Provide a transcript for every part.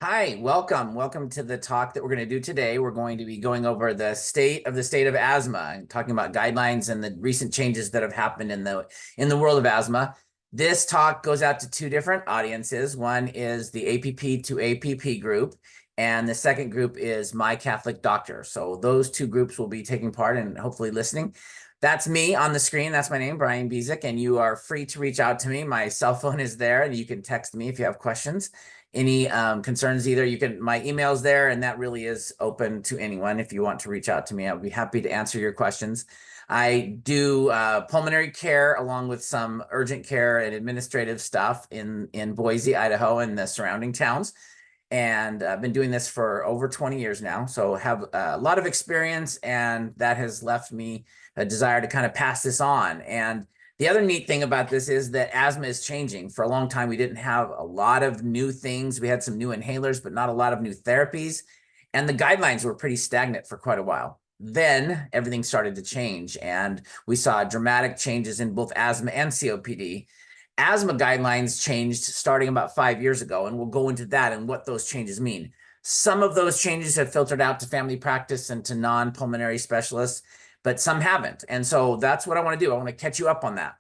Hi, welcome. Welcome to the talk that we're going to do today. We're going to be going over the state of asthma and talking about guidelines and the recent changes that have happened in the world of asthma. This talk goes out to two different audiences. One is the APP to APP group, and the second group is My Catholic Doctor. So those two groups will be taking part and hopefully listening. That's me on the screen. That's my name, Brian Bizik, and you are free to reach out to me. My cell phone is there, and you can text me if you have questions, any concerns. Either you can, my email's there, and that really is open to anyone. If you want to reach out to me, I'll be happy to answer your questions. I do pulmonary care along with some urgent care and administrative stuff in Boise, Idaho, and the surrounding towns. And I've been doing this for over 20 years now, so have a lot of experience, and that has left me a desire to kind of pass this on. And the other neat thing about this is that asthma is changing. For a long time, we didn't have a lot of new things. We had some new inhalers, but not a lot of new therapies. And the guidelines were pretty stagnant for quite a while. Then everything started to change, and we saw dramatic changes in both asthma and COPD. Asthma guidelines changed starting about 5 years ago, and we'll go into that and what those changes mean. Some of those changes have filtered out to family practice and to non-pulmonary specialists, but some haven't. And so that's what I want to do. I want to catch you up on that.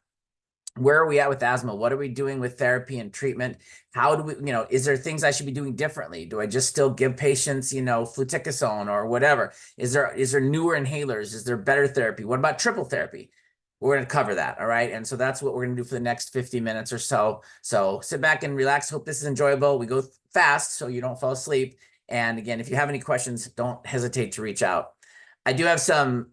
Where are we at with asthma? What are we doing with therapy and treatment? How do we, is there things I should be doing differently? Do I just still give patients, fluticasone or whatever? Is there newer inhalers? Is there better therapy? What about triple therapy? We're going to cover that. All right. And so that's what we're going to do for the next 50 minutes or so. So sit back and relax. Hope this is enjoyable. We go fast so you don't fall asleep. And again, if you have any questions, don't hesitate to reach out. I do have some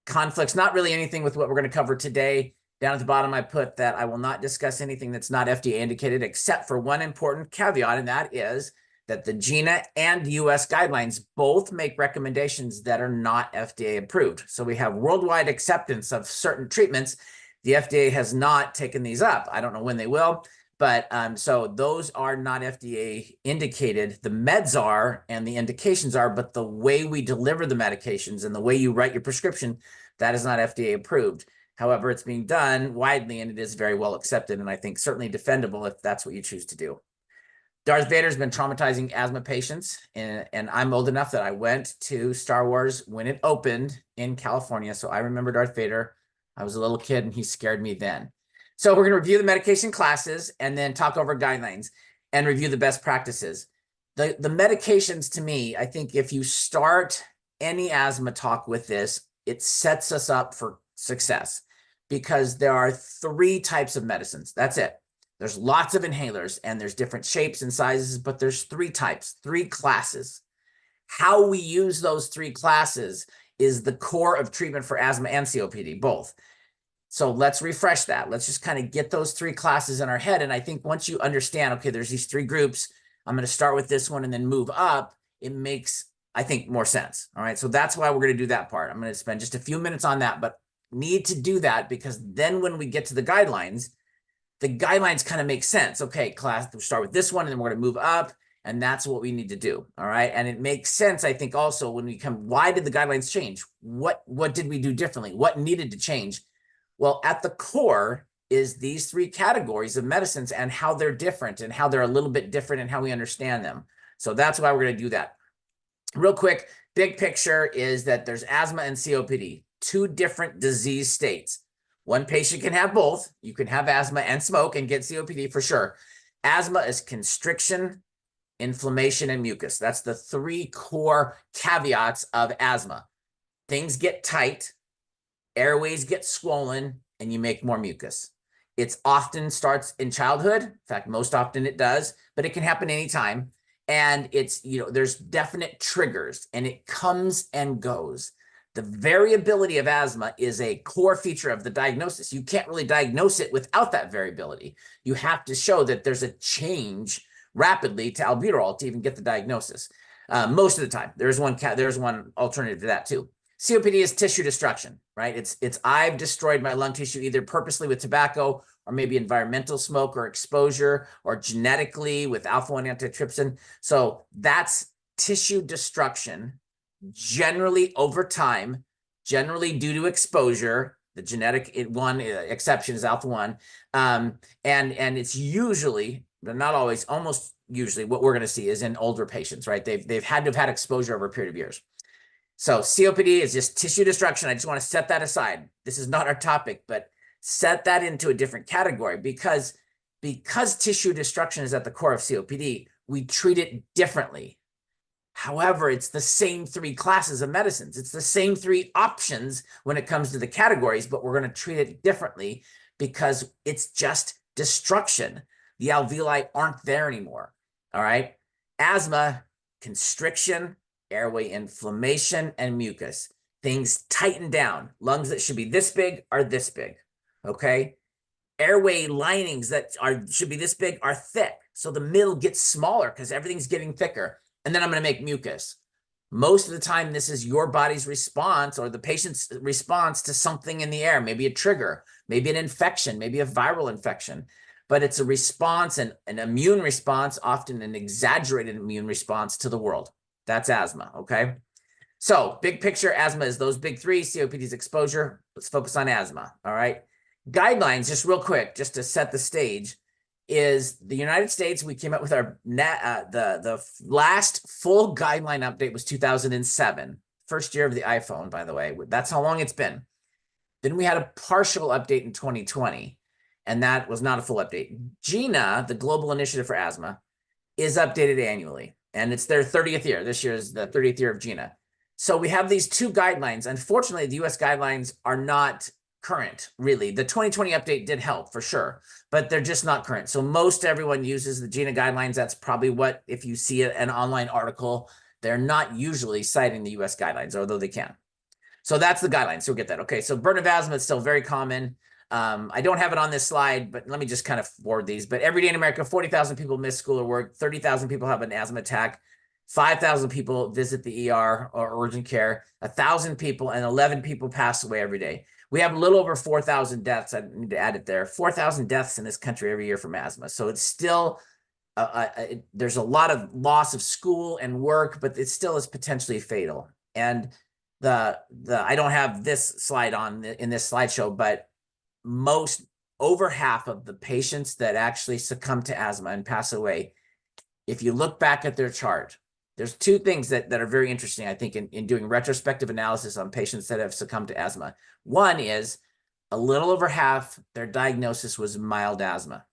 conflicts, not really anything with what we're going to cover today. Down at the bottom, I put that I will not discuss anything that's not FDA indicated, except for one important caveat, and that is that the GINA and US guidelines both make recommendations that are not FDA approved. So we have worldwide acceptance of certain treatments. The FDA has not taken these up. I don't know when they will, but so those are not FDA indicated. The meds are and the indications are, but the way we deliver the medications and the way you write your prescription, that is not FDA approved. However, it's being done widely, and it is very well accepted, and I think certainly defendable if that's what you choose to do. Darth Vader's been traumatizing asthma patients, and I'm old enough that I went to Star Wars when it opened in California, so I remember Darth Vader. I was a little kid, and he scared me then. So we're going to review the medication classes and then talk over guidelines and review the best practices. The medications, to me, I think if you start any asthma talk with this, it sets us up for success, because there are three types of medicines. That's it. There's lots of inhalers, and there's different shapes and sizes, but there's three types, three classes. How we use those three classes is the core of treatment for asthma and COPD, both. So let's refresh that. Let's just kind of get those three classes in our head. And I think once you understand, okay, there's these three groups, I'm going to start with this one and then move up, it makes, I think, more sense. All right. So that's why we're going to do that part. I'm going to spend just a few minutes on that, but need to do that because then when we get to the guidelines kind of make sense. Okay, class, we'll start with this one and then we're going to move up. And that's what we need to do. All right. And it makes sense, I think, also when we come, why did the guidelines change? What did we do differently? What needed to change? Well, at the core is these three categories of medicines and how they're different and how they're a little bit different and how we understand them. So that's why we're going to do that. Real quick, big picture is that there's asthma and COPD, two different disease states. One patient can have both. You can have asthma and smoke and get COPD for sure. Asthma is constriction, inflammation, and mucus. That's the three core caveats of asthma. Things get tight, airways get swollen, and you make more mucus. It often starts in childhood. In fact, most often it does, but it can happen anytime. And it's, there's definite triggers, and it comes and goes. The variability of asthma is a core feature of the diagnosis. You can't really diagnose it without that variability. You have to show that there's a change rapidly to albuterol to even get the diagnosis. Most of the time, there's one alternative to that too. COPD is tissue destruction, right? It's I've destroyed my lung tissue either purposely with tobacco or maybe environmental smoke or exposure or genetically with alpha-1 antitrypsin. So that's tissue destruction, generally over time, generally due to exposure. The genetic one exception is alpha-1. And it's usually but not always, almost usually what we're going to see is in older patients, right? They've had to have had exposure over a period of years. So COPD is just tissue destruction. I just want to set that aside. This is not our topic, but set that into a different category because tissue destruction is at the core of COPD, we treat it differently. However, it's the same three classes of medicines. It's the same three options when it comes to the categories, but we're going to treat it differently because it's just destruction. The alveoli aren't there anymore. All right. Asthma, constriction, airway inflammation, and mucus. Things tighten down. Lungs that should be this big are this big. Okay. Airway linings that should be this big are thick. So the middle gets smaller because everything's getting thicker. And then I'm going to make mucus. Most of the time, this is your body's response or the patient's response to something in the air, maybe a trigger, maybe an infection, maybe a viral infection. But it's a response, an immune response, often an exaggerated immune response to the world. That's asthma, okay? So big picture, asthma is those big three, COPD is exposure. Let's focus on asthma, all right? Guidelines, just real quick, just to set the stage, is the United States, we came up with our the last full guideline update was 2007, first year of the iPhone, by the way. That's how long it's been. Then we had a partial update in 2020, and that was not a full update. GINA, the Global Initiative for Asthma, is updated annually, and it's their 30th year. This year is the 30th year of GINA. So we have these two guidelines. Unfortunately, the US guidelines are not current, really. The 2020 update did help for sure, but they're just not current. So most everyone uses the GINA guidelines. That's probably what, if you see an online article, they're not usually citing the US guidelines, although they can. So that's the guidelines. So we'll get that. Okay, so burden of asthma is still very common. I don't have it on this slide, but let me just kind of forward these. But every day in America, 40,000 people miss school or work, 30,000 people have an asthma attack, 5,000 people visit the ER or urgent care, 1,000 people and 11 people pass away every day. We have a little over 4,000 deaths. I need to add it there. 4,000 deaths in this country every year from asthma. So it's still, there's a lot of loss of school and work, but it still is potentially fatal. And I don't have this slide on in this slideshow, but over half of the patients that actually succumb to asthma and pass away, if you look back at their chart, there's two things that are very interesting, I think, in doing retrospective analysis on patients that have succumbed to asthma. One is a little over half, their diagnosis was mild asthma.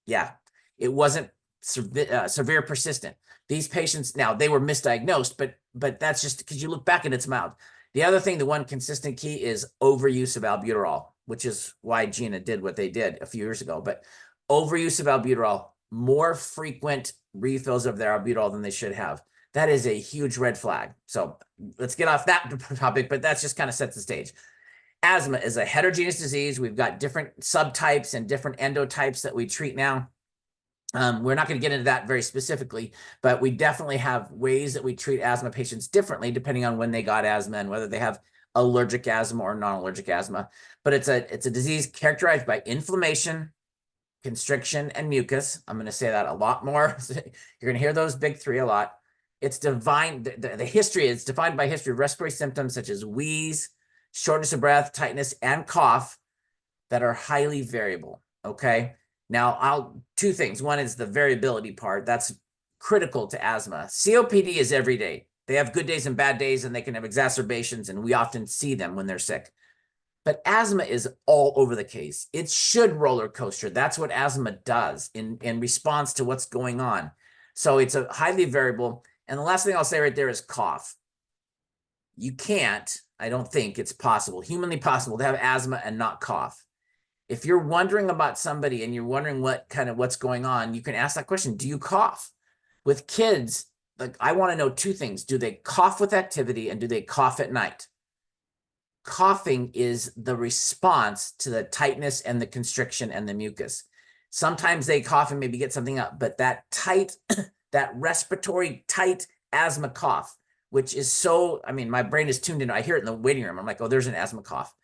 Yeah, it wasn't severe persistent. These patients, now they were misdiagnosed, but that's just because you look back and it's mild. The other thing, the one consistent key is overuse of albuterol, which is why GINA did what they did a few years ago. But overuse of albuterol, more frequent refills of their albuterol than they should have. That is a huge red flag. So let's get off that topic, but that's just kind of sets the stage. Asthma is a heterogeneous disease. We've got different subtypes and different endotypes that we treat now. We're not going to get into that very specifically, but we definitely have ways that we treat asthma patients differently depending on when they got asthma and whether they have allergic asthma or non-allergic asthma. But it's a disease characterized by inflammation, constriction, and mucus. I'm going to say that a lot more. You're going to hear those big three a lot. It's defined, the history is defined by history of respiratory symptoms such as wheeze, shortness of breath, tightness, and cough that are highly variable, okay? Now, two things. One is the variability part. That's critical to asthma. COPD is every day. They have good days and bad days, and they can have exacerbations, and we often see them when they're sick. But asthma is all over the case. It should roller coaster. That's what asthma does in response to what's going on. So it's a highly variable. And the last thing I'll say right there is cough. You can't, I don't think it's possible, humanly possible to have asthma and not cough. If you're wondering about somebody and you're wondering what's going on, you can ask that question. Do you cough? With kids, like, I want to know two things. Do they cough with activity and do they cough at night? Coughing is the response to the tightness and the constriction and the mucus. Sometimes they cough and maybe get something up, but that tight, that respiratory tight asthma cough, which is so, I mean, my brain is tuned in. I hear it in the waiting room. I'm like, oh, there's an asthma cough.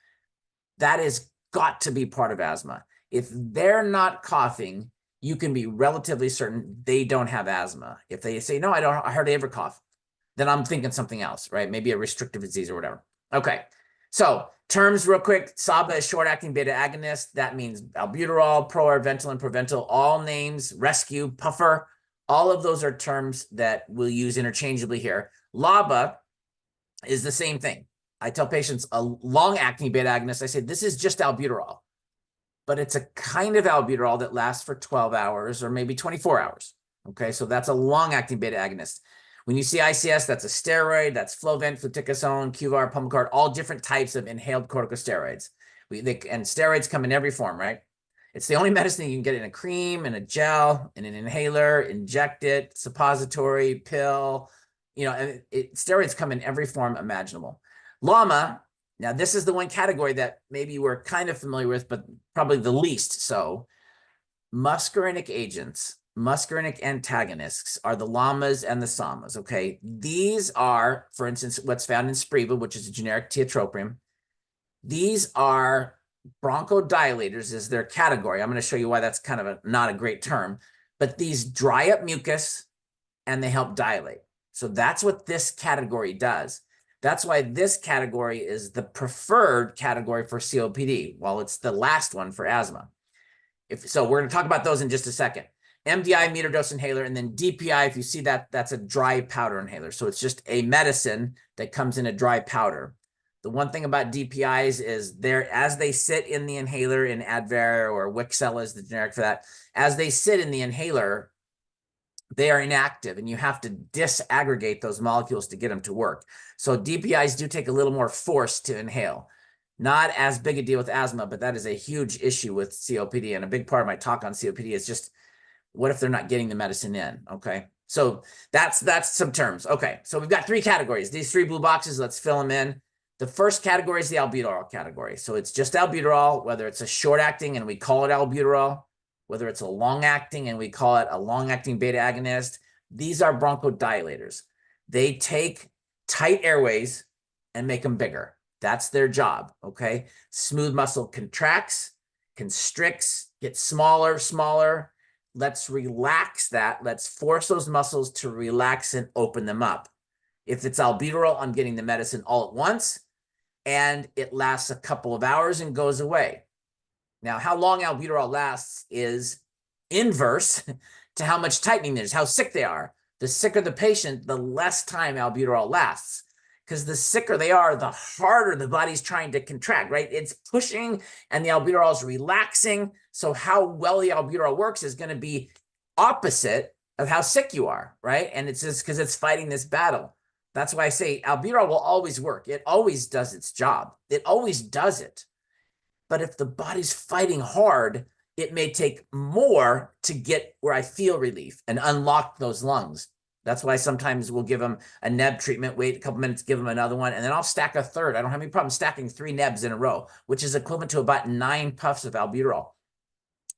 That is got to be part of asthma. If they're not coughing, you can be relatively certain they don't have asthma. If they say, no, I hardly ever cough, then I'm thinking something else, right? Maybe a restrictive disease or whatever. Okay. So Terms real quick, SABA is short-acting beta agonist. That means albuterol, Proar, Ventolin, Proventil, all names, rescue, puffer. All of those are terms that we'll use interchangeably here. LABA is the same thing. I tell patients a long-acting beta agonist, I say, this is just albuterol, but it's a kind of albuterol that lasts for 12 hours or maybe 24 hours. Okay, so that's a long-acting beta agonist. When you see ICS, that's a steroid, that's Flovent, fluticasone, Qvar, Pulmicort, all different types of inhaled corticosteroids. And steroids come in every form, right? It's the only medicine you can get in a cream, in a gel, in an inhaler, inject it, suppository, pill. You know, steroids come in every form imaginable. LAMA, now this is the one category that maybe we're kind of familiar with, but probably the least so. Muscarinic agents, muscarinic antagonists are the LAMAs and the SAMAs, okay? These are, for instance, what's found in Spreva, which is a generic tiotropium. These are bronchodilators is their category. I'm going to show you why that's kind of not a great term, but these dry up mucus and they help dilate. So that's what this category does. That's why this category is the preferred category for COPD, while it's the last one for asthma. So we're going to talk about those in just a second. MDI, meter dose inhaler, and then DPI, if you see that, that's a dry powder inhaler. So it's just a medicine that comes in a dry powder. The one thing about DPIs is as they sit in the inhaler in Advair or Wixela is the generic for that, as they sit in the inhaler, they are inactive and you have to disaggregate those molecules to get them to work. So DPIs do take a little more force to inhale. Not as big a deal with asthma, but that is a huge issue with COPD. And a big part of my talk on COPD is just, what if they're not getting the medicine in? Okay. So that's some terms. Okay. So we've got three categories. These three blue boxes, let's fill them in. The first category is the albuterol category. So it's just albuterol, whether it's a short acting and we call it albuterol, whether it's a long acting and we call it a long acting beta agonist. These are bronchodilators. They take tight airways and make them bigger. That's their job, okay? Smooth muscle contracts, constricts, gets smaller, smaller. Let's relax that. Let's force those muscles to relax and open them up. If it's albuterol, I'm getting the medicine all at once, and it lasts a couple of hours and goes away. Now, how long albuterol lasts is inverse to how much tightening there's, how sick they are. The sicker the patient, the less time albuterol lasts. Because the sicker they are, the harder the body's trying to contract, right? It's pushing and the albuterol is relaxing. So how well the albuterol works is going to be opposite of how sick you are, right? And it's just because it's fighting this battle. That's why I say albuterol will always work. It always does its job. It always does it. But if the body's fighting hard, it may take more to get where I feel relief and unlock those lungs. That's why sometimes we'll give them a neb treatment, wait a couple minutes, give them another one, and then I'll stack a third. I don't have any problem stacking 3 nebs in a row, which is equivalent to about 9 puffs of albuterol,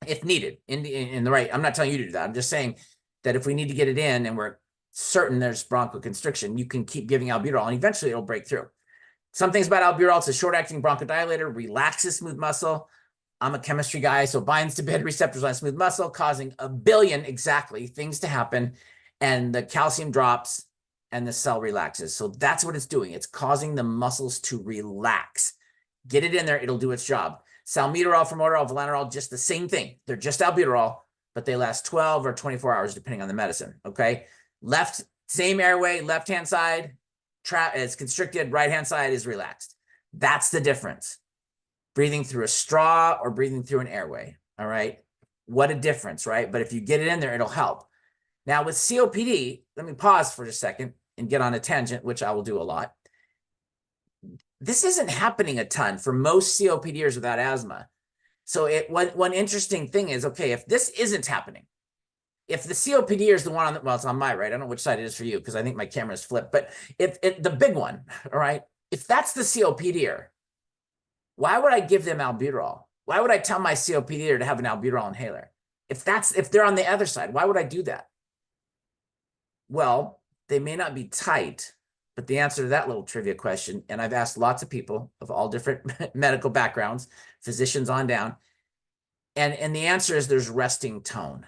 if needed, in the right. I'm not telling you to do that. I'm just saying that if we need to get it in and we're certain there's bronchoconstriction, you can keep giving albuterol, and eventually it'll break through. Some things about albuterol, it's a short-acting bronchodilator, relaxes smooth muscle. I'm a chemistry guy, so binds to beta receptors on smooth muscle, causing a billion exactly things to happen. And the calcium drops and the cell relaxes. So that's what it's doing. It's causing the muscles to relax. Get it in there, it'll do its job. Salmeterol, formoterol, volanerol, just the same thing. They're just albuterol, but they last 12 or 24 hours depending on the medicine, okay? Same airway, left-hand side is constricted, right-hand side is relaxed. That's the difference. Breathing through a straw or breathing through an airway, all right? What a difference, right? But if you get it in there, it'll help. Now with COPD, let me pause for a second and get on a tangent, which I will do a lot. This isn't happening a ton for most COPDers without asthma. So one interesting thing is, okay, if this isn't happening, if the COPD is the one on well, it's on my right. I don't know which side it is for you because I think my camera is flipped, but if the big one, all right, if that's the COPDer, why would I give them albuterol? Why would I tell my COPDer to have an albuterol inhaler? If they're on the other side, why would I do that? Well, they may not be tight, but the answer to that little trivia question, and I've asked lots of people of all different medical backgrounds, physicians on down, and the answer is there's resting tone.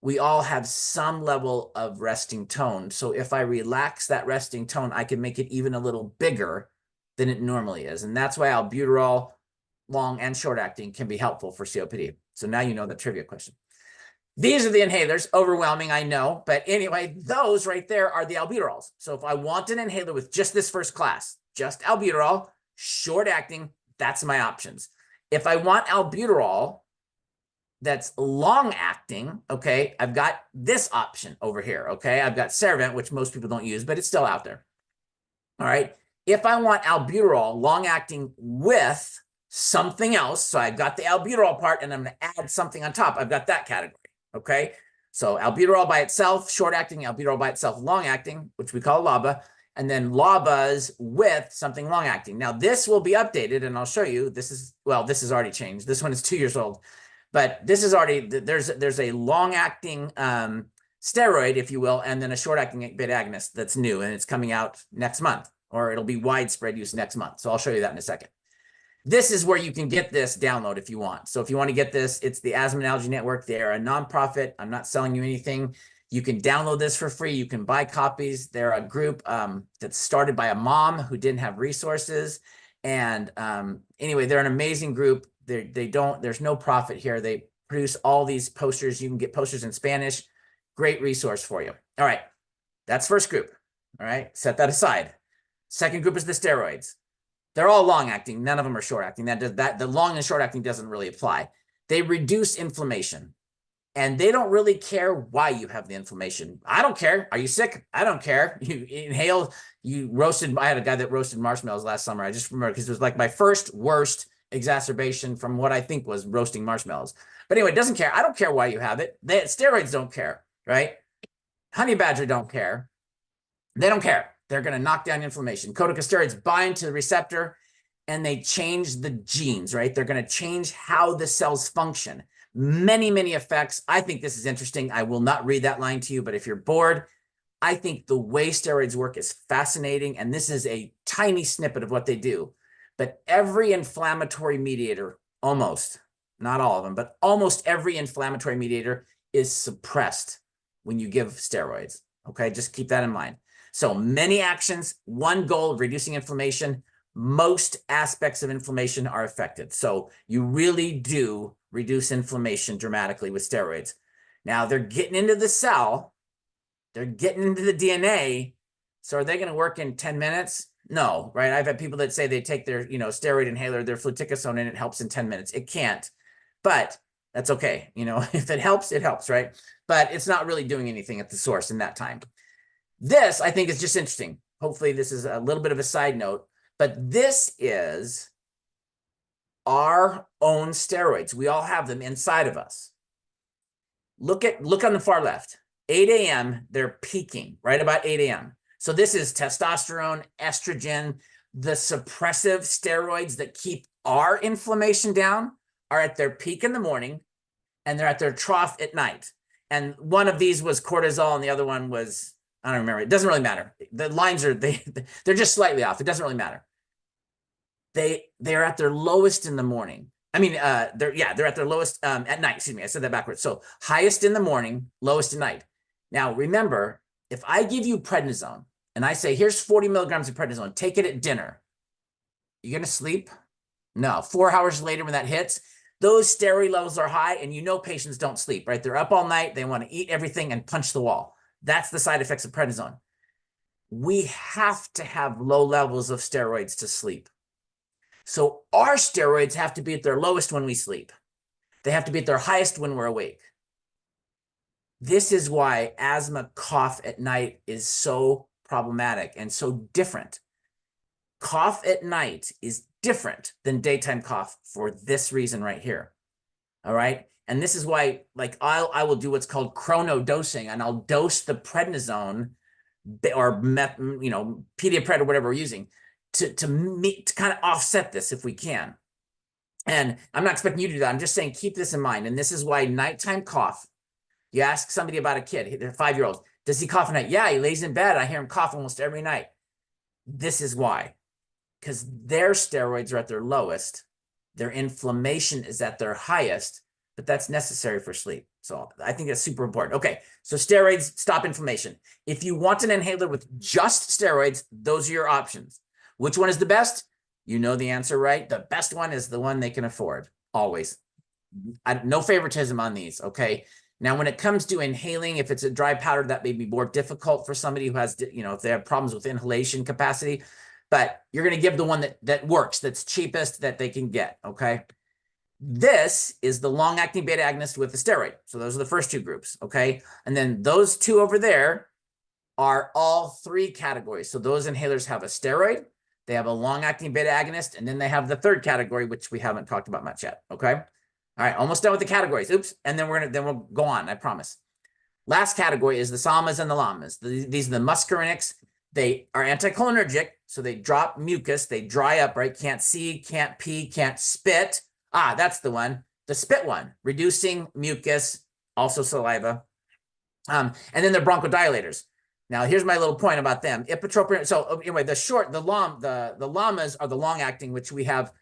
We all have some level of resting tone. So if I relax that resting tone, I can make it even a little bigger than it normally is. And that's why albuterol, long and short acting, can be helpful for COPD. So now you know the trivia question. These are the inhalers, overwhelming, I know. But anyway, those right there are the albuterols. So if I want an inhaler with just this first class, just albuterol, short acting, that's my options. If I want albuterol that's long acting, okay, I've got this option over here, okay? I've got Ceravent, which most people don't use, but it's still out there. All right. If I want albuterol long acting with something else, so I've got the albuterol part and I'm going to add something on top, I've got that category. Okay. So albuterol by itself, short acting, albuterol by itself, long acting, which we call LABA, and then LABAs with something long acting. Now this will be updated and I'll show you. This is already changed. This one is 2 years old, but this is already, there's a long acting steroid, if you will, and then a short acting beta agonist that's new and it's coming out next month, or it'll be widespread use next month. So I'll show you that in a second. This is where you can get this download if you want. So if you want to get this, it's the Asthma and Allergy Network. They're a nonprofit. I'm not selling you anything. You can download this for free. You can buy copies. They're a group that's started by a mom who didn't have resources. And anyway, they're an amazing group. There's no profit here. They produce all these posters. You can get posters in Spanish. Great resource for you. All right. That's first group. All right. Set that aside. Second group is the steroids. They're all long acting. None of them are short acting. The long and short acting doesn't really apply. They reduce inflammation and they don't really care why you have the inflammation. I don't care. Are you sick? I don't care. You inhale, I had a guy that roasted marshmallows last summer. I just remember because it was like my first worst exacerbation from what I think was roasting marshmallows. But anyway, it doesn't care. I don't care why you have it. Steroids don't care, right? Honey badger don't care. They don't care. They're going to knock down inflammation. Corticosteroids bind to the receptor and they change the genes, right? They're going to change how the cells function. Many, many effects. I think this is interesting. I will not read that line to you, but if you're bored, I think the way steroids work is fascinating. And this is a tiny snippet of what they do. But every inflammatory mediator, almost, not all of them, but almost every inflammatory mediator is suppressed when you give steroids. Okay, just keep that in mind. So many actions, one goal, reducing inflammation. Most aspects of inflammation are affected. So you really do reduce inflammation dramatically with steroids. Now they're getting into the cell, they're getting into the DNA. So are they going to work in 10 minutes? No, right? I've had people that say they take their, steroid inhaler, their fluticasone, and it helps in 10 minutes. It can't, but that's okay. If it helps, right? But it's not really doing anything at the source in that time. This, I think, is just interesting. Hopefully, this is a little bit of a side note, but this is our own steroids. We all have them inside of us. Look on the far left. 8 a.m., they're peaking right about 8 a.m. So this is testosterone, estrogen, the suppressive steroids that keep our inflammation down are at their peak in the morning, and they're at their trough at night. And one of these was cortisol, and the other one was, I don't remember. It doesn't really matter. The lines are, they're just slightly off. It doesn't really matter. They're at their lowest in the morning. I mean, they're at their lowest at night. Excuse me, I said that backwards. So highest in the morning, lowest at night. Now, remember, if I give you prednisone and I say, here's 40 milligrams of prednisone, take it at dinner, you going to sleep? No. 4 hours later when that hits, those steroid levels are high, and patients don't sleep, right? They're up all night. They want to eat everything and punch the wall. That's the side effects of prednisone. We have to have low levels of steroids to sleep. So our steroids have to be at their lowest when we sleep. They have to be at their highest when we're awake. This is why asthma cough at night is so problematic and so different. Cough at night is different than daytime cough for this reason right here. All right. And this is why, I will do what's called chrono dosing, and I'll dose the prednisone or Pediapred or whatever we're using to kind of offset this if we can. And I'm not expecting you to do that. I'm just saying keep this in mind. And this is why nighttime cough. You ask somebody about a kid, they're 5-year-olds. Does he cough at night? Yeah, he lays in bed. I hear him cough almost every night. This is why. Because their steroids are at their lowest. Their inflammation is at their highest, but that's necessary for sleep. So I think that's super important. Okay, so steroids stop inflammation. If you want an inhaler with just steroids, those are your options. Which one is the best? You know the answer, right? The best one is the one they can afford, always. No favoritism on these, okay? Now, when it comes to inhaling, if it's a dry powder, that may be more difficult for somebody who has, if they have problems with inhalation capacity, but you're going to give the one that works, that's cheapest, that they can get, okay? This is the long-acting beta agonist with the steroid. So those are the first two groups, okay? And then those two over there are all three categories. So those inhalers have a steroid, they have a long-acting beta agonist, and then they have the third category, which we haven't talked about much yet, okay? All right, almost done with the categories. Oops, and then we'll go on, I promise. Last category is the SAMAs and the LAMAs. These are the muscarinics. They are anticholinergic, so they drop mucus, they dry up, right? Can't see, can't pee, can't spit. Ah, that's the one, the spit one, reducing mucus, also saliva. And then they're bronchodilators. Now, here's my little point about them. Ipratropium. So anyway, the LAMAs are the long-acting, which we have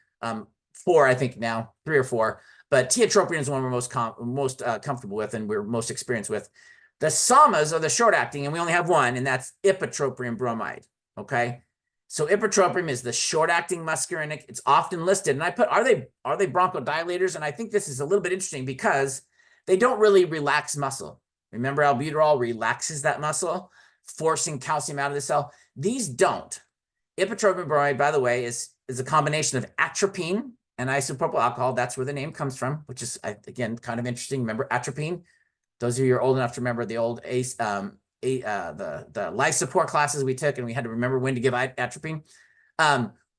4, I think now, 3 or 4. But tiotropium is one we're most comfortable with and we're most experienced with. The SAMAs are the short-acting, and we only have one, and that's ipratropium bromide, okay? So ipratropium is the short-acting muscarinic. It's often listed, and I put, are they bronchodilators? And I think this is a little bit interesting because they don't really relax muscle. Remember, albuterol relaxes that muscle, forcing calcium out of the cell. These don't. Ipratropium bromide, by the way, is a combination of atropine and isopropyl alcohol. That's where the name comes from, which is, again, kind of interesting. Remember atropine? Those of you who are old enough to remember the old the life support classes we took, and we had to remember when to give atropine.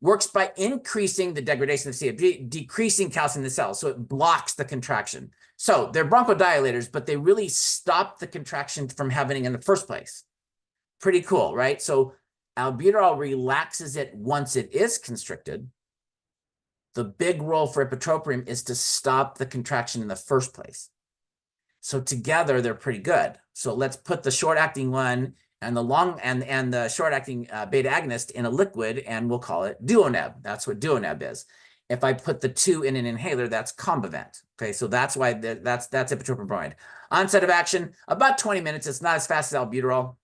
Works by increasing the degradation of CFG, decreasing calcium in the cells, so it blocks the contraction. So they're bronchodilators, but they really stop the contraction from happening in the first place. Pretty cool, right? So albuterol relaxes it once it is constricted. The big role for ipratropium is to stop the contraction in the first place. So together they're pretty good. So let's put the short-acting one and the long and the short-acting beta agonist in a liquid, and we'll call it Duoneb. That's what Duoneb is. If I put the 2 in an inhaler, that's Combivent. Okay, so that's why that's ipratropium bromide. Onset of action about 20 minutes. It's not as fast as albuterol.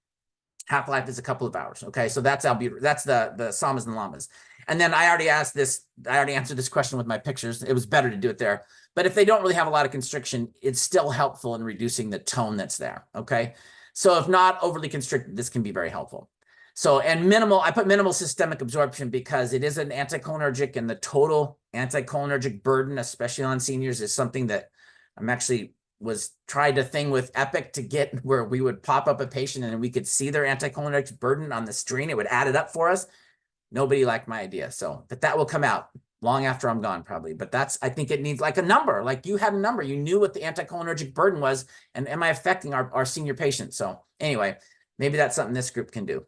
Half-life is a couple of hours. Okay, so that's albuterol. That's the SAMAs and LAMAs. And then I already answered this question with my pictures. It was better to do it there. But if they don't really have a lot of constriction, it's still helpful in reducing the tone that's there, okay? So if not overly constricted, this can be very helpful. So, and minimal, I put minimal systemic absorption because it is an anticholinergic, and the total anticholinergic burden, especially on seniors, is something that I'm actually tried a thing with Epic to get where we would pop up a patient and we could see their anticholinergic burden on the screen. It would add it up for us. Nobody liked my idea. So, but that will come out long after I'm gone, probably. But I think it needs like a number. Like you had a number. You knew what the anticholinergic burden was, and am I affecting our senior patients? So anyway, maybe that's something this group can do.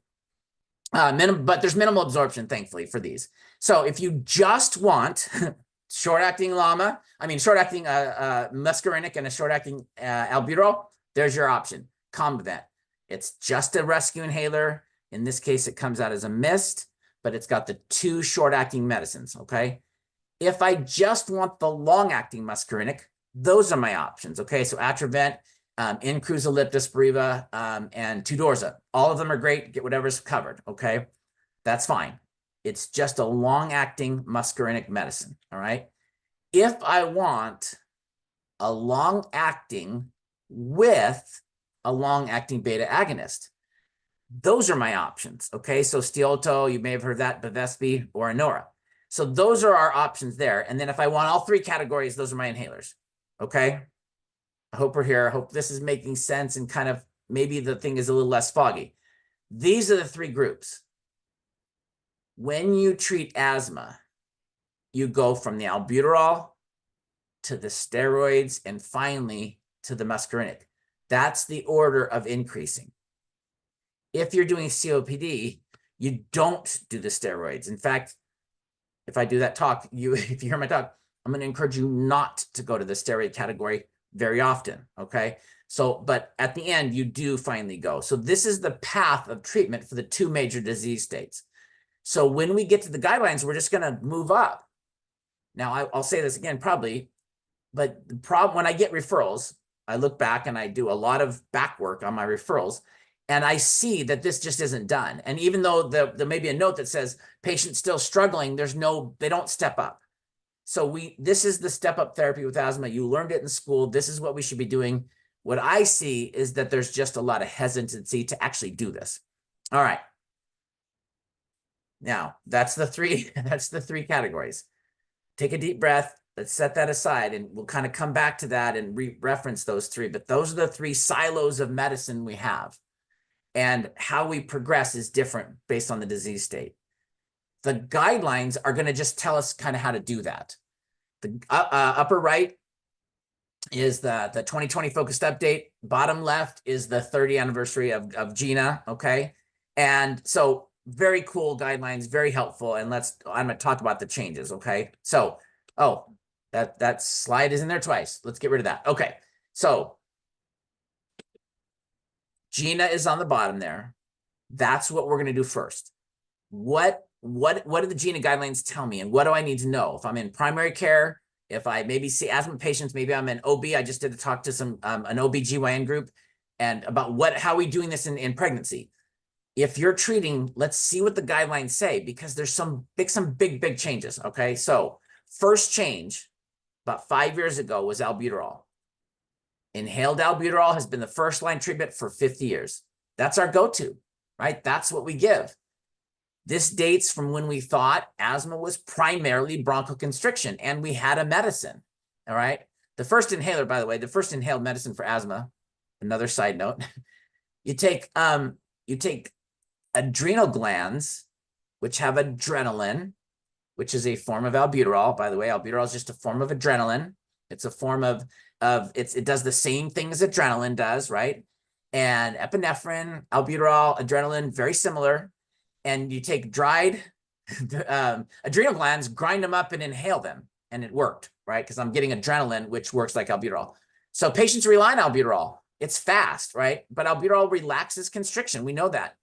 But there's minimal absorption, thankfully, for these. So if you just want short-acting short-acting muscarinic and a short-acting albuterol, there's your option, Combivent. It's just a rescue inhaler. In this case, it comes out as a mist, but it's got the 2 short-acting medicines, okay? If I just want the long-acting muscarinic, those are my options, okay? So Atrovent, Incruzalip, Breva, and Tudorza. All of them are great. Get whatever's covered, okay? That's fine. It's just a long-acting muscarinic medicine, all right? If I want a long-acting with a long-acting beta agonist, those are my options, okay? So Stiolto, you may have heard that, Bevespi, or Anora. So those are our options there. And then if I want all 3 categories, those are my inhalers, okay? I hope we're here. I hope this is making sense and kind of maybe the thing is a little less foggy. These are the 3 groups. When you treat asthma, you go from the albuterol to the steroids and finally to the muscarinic. That's the order of increasing. If you're doing COPD, you don't do the steroids. In fact, if I do that talk, if you hear my talk, I'm going to encourage you not to go to the steroid category very often, okay? So, but at the end, you do finally go. So this is the path of treatment for the 2 major disease states. So when we get to the guidelines, we're just going to move up. Now, I'll say this again, probably, but the problem when I get referrals, I look back and I do a lot of back work on my referrals. And I see that this just isn't done. And even though there may be a note that says patient still struggling, they don't step up. So this is the step up therapy with asthma. You learned it in school. This is what we should be doing. What I see is that there's just a lot of hesitancy to actually do this. All right. Now that's the three categories. Take a deep breath. Let's set that aside, and we'll kind of come back to that and reference those three. But those are the three silos of medicine we have. And how we progress is different based on the disease state. The guidelines are going to just tell us kind of how to do that. The upper right is the 2020 focused update. Bottom left is the 30th anniversary of GINA, okay? And so very cool guidelines, very helpful. And I'm going to talk about the changes, okay? So, that slide is in there twice. Let's get rid of that. Okay, so GINA is on the bottom there. That's what we're going to do first. What do the GINA guidelines tell me, and what do I need to know? If I'm in primary care, if I maybe see asthma patients, maybe I'm an OB. I just did a talk to an OB/GYN group and about how are we doing this in pregnancy. If you're treating, let's see what the guidelines say, because there's some big changes. Okay, so first change about 5 years ago was albuterol. Inhaled albuterol has been the first line treatment for 50 years. That's our go-to, right? That's what we give. This dates from when we thought asthma was primarily bronchoconstriction and we had a medicine, all right? The first inhaler, by the way, the first inhaled medicine for asthma, another side note, you take adrenal glands, which have adrenaline, which is a form of albuterol. By the way, albuterol is just a form of adrenaline. It's a form of it does the same thing as adrenaline does, right? And epinephrine, albuterol, adrenaline, very similar. And you take dried adrenal glands, grind them up and inhale them. And it worked, right? Because I'm getting adrenaline, which works like albuterol. So patients rely on albuterol. It's fast, right? But albuterol relaxes constriction. We know that.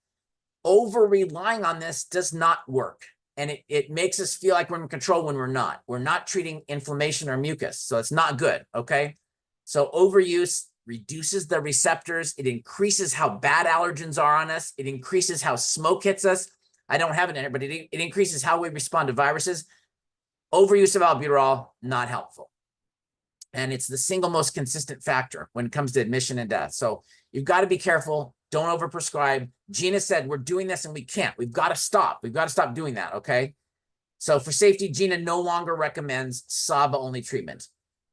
Over relying on this does not work. And it makes us feel like we're in control when we're not. We're not treating inflammation or mucus. So it's not good, okay? So overuse reduces the receptors. It increases how bad allergens are on us. It increases how smoke hits us. I don't have it in it, but it increases how we respond to viruses. Overuse of albuterol, not helpful. And it's the single most consistent factor when it comes to admission and death. So you've got to be careful. Don't overprescribe. GINA said we're doing this and we can't. We've got to stop. We've got to stop doing that, okay? So for safety, GINA no longer recommends SABA-only treatment.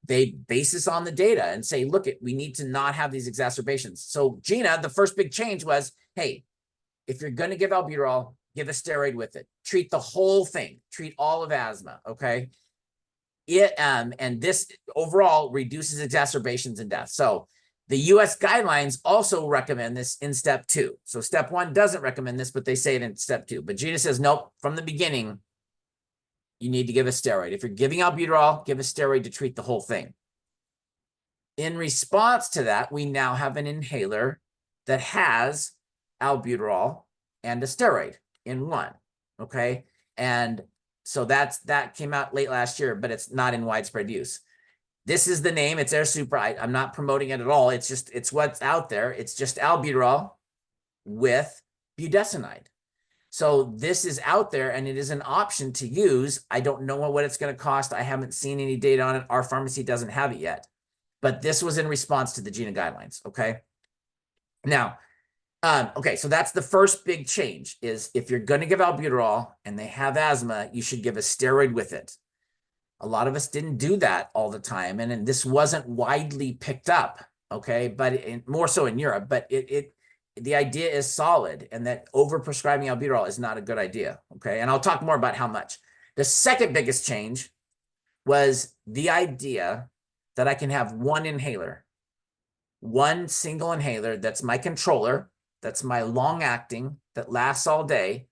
They base this on the data and say, look, we need to not have these exacerbations. So GINA, the first big change was, hey, if you're going to give albuterol, give a steroid with it. Treat the whole thing. Treat all of asthma, okay? And this overall reduces exacerbations and death. So the US guidelines also recommend this in step 2. So step 1 doesn't recommend this, but they say it in step 2. But GINA says, nope, from the beginning, you need to give a steroid. If you're giving albuterol, give a steroid to treat the whole thing. In response to that, we now have an inhaler that has albuterol and a steroid in one, okay? And so that came out late last year, but it's not in widespread use. This is the name. It's AirSuper. I'm not promoting it at all. It's what's out there. It's just albuterol with budesonide. So this is out there and it is an option to use. I don't know what it's going to cost. I haven't seen any data on it. Our pharmacy doesn't have it yet. But this was in response to the GINA guidelines, okay? Now, okay, so that's the first big change is if you're going to give albuterol and they have asthma, you should give a steroid with it. A lot of us didn't do that all the time, and this wasn't widely picked up, okay? But more so in Europe, but the idea is solid, and that overprescribing albuterol is not a good idea, okay? And I'll talk more about how much. The second biggest change was the idea that I can have one inhaler, one single inhaler that's my controller, that's my long-acting, that lasts all day,